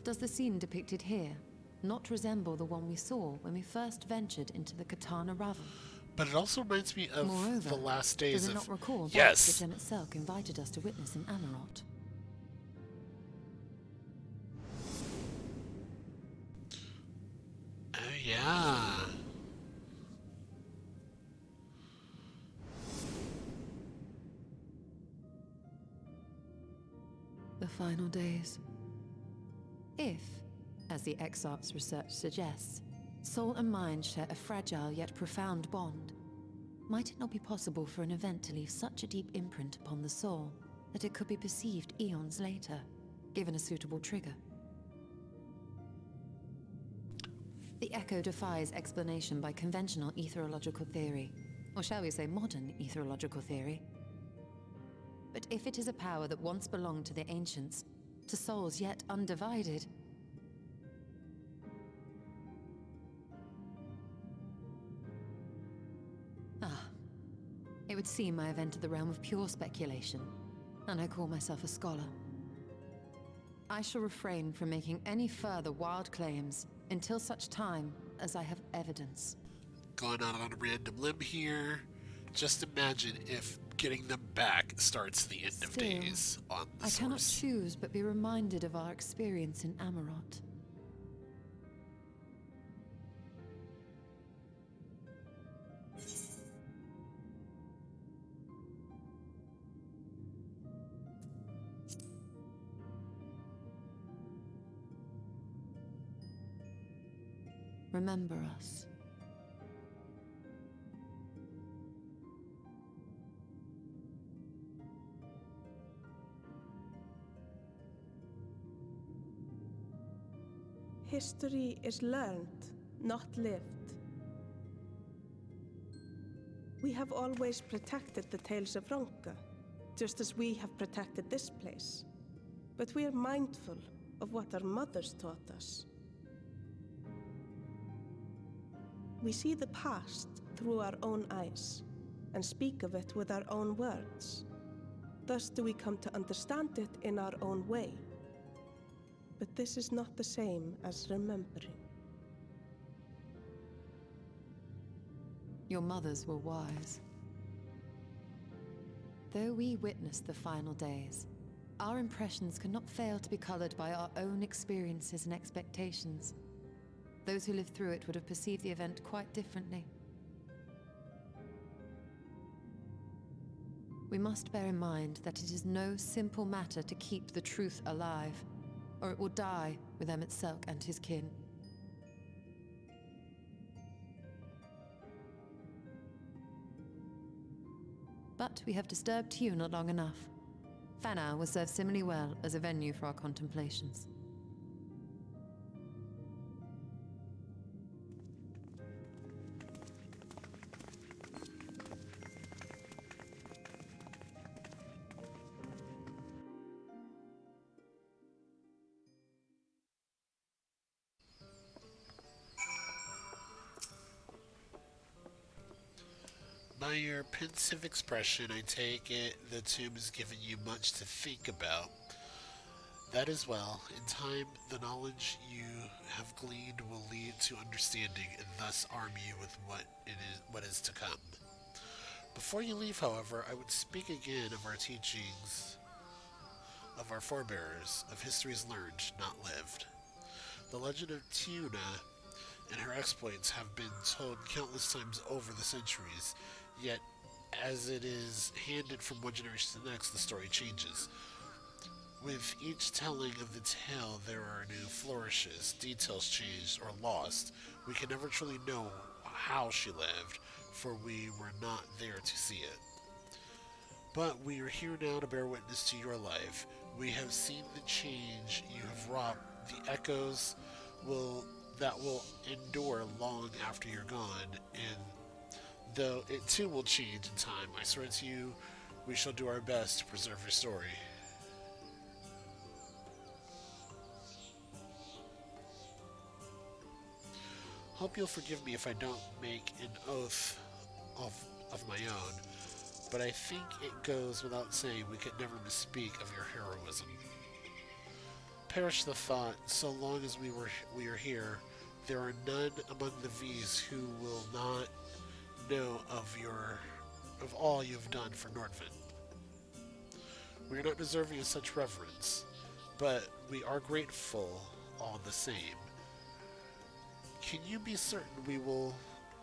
Does the scene depicted here not resemble the one we saw when we first ventured into the Katana Ravel? But it also reminds me of Moreover, the last days does it of... not recall Yes! which Emmet Selk invited us to witness in Amarot? Oh, yeah. The final days. If, as the Exarch's research suggests, soul and mind share a fragile yet profound bond, might it not be possible for an event to leave such a deep imprint upon the soul that it could be perceived eons later, given a suitable trigger? The Echo defies explanation by conventional etherological theory, or shall we say modern etherological theory. But if it is a power that once belonged to the ancients, to souls yet undivided, it would seem I have entered the realm of pure speculation, and I call myself a scholar. I shall refrain from making any further wild claims until such time as I have evidence. Going out on a random limb here. Just imagine if getting them back starts the end of days on the Source. I cannot choose but be reminded of our experience in Amarot. remember us. History is learned, not lived. We have always protected the Tales of Ronka, just as we have protected this place. But we are mindful of what our mothers taught us. We see the past through our own eyes, and speak of it with our own words. Thus do we come to understand it in our own way. But this is not the same as remembering. Your mothers were wise. Though we witnessed the final days, our impressions cannot fail to be colored by our own experiences and expectations. Those who lived through it would have perceived the event quite differently. We must bear in mind that it is no simple matter to keep the truth alive, or it will die with Emmett Selk and his kin. But we have disturbed Tuna long enough. Fanau will serve similarly well as a venue for our contemplations. By your pensive expression, I take it the tomb has given you much to think about. That is well. In time, the knowledge you have gleaned will lead to understanding, and thus arm you with what is to come. Before you leave, however, I would speak again of our teachings, of our forebears, of histories learned, not lived. The legend of Tuna and her exploits have been told countless times over the centuries, yet as it is handed from one generation to the next, the story changes. With each telling of the tale, there are new flourishes, details changed or lost. We can never truly know how she lived, for we were not there to see it. But we are here now to bear witness to your life. We have seen the change you have wrought, the echoes that will endure long after you're gone, and though it too will change in time, I swear to you, we shall do our best to preserve your story. Hope you'll forgive me if I don't make an oath of my own, but I think it goes without saying we could never misspeak of your heroism. Perish the thought, so long as we are here, there are none among the V's who will not know of all you have done for Nordvin. We are not deserving of such reverence, but we are grateful all the same. Can you be certain we will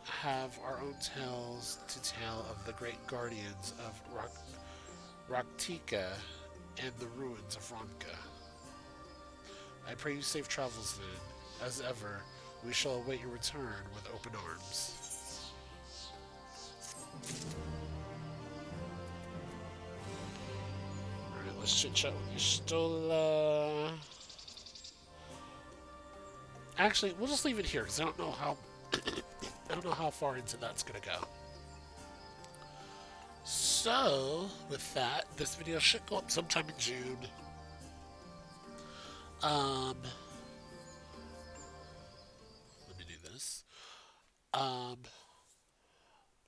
have our own tales to tell of the great guardians of Raktika and the ruins of Ronka? I pray you safe travels then. As ever, we shall await your return with open arms. Alright, let's chit chat with Y'shtola. Actually, we'll just leave it here because I don't know how I don't know how far into that's gonna go. So, with that, this video should go up sometime in June. Let me do this.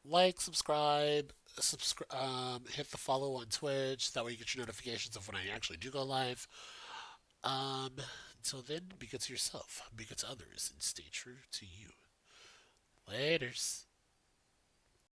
Like, subscribe, hit the follow on Twitch. That way you get your notifications of when I actually do go live. Until then, be good to yourself, be good to others, and stay true to you. Laters.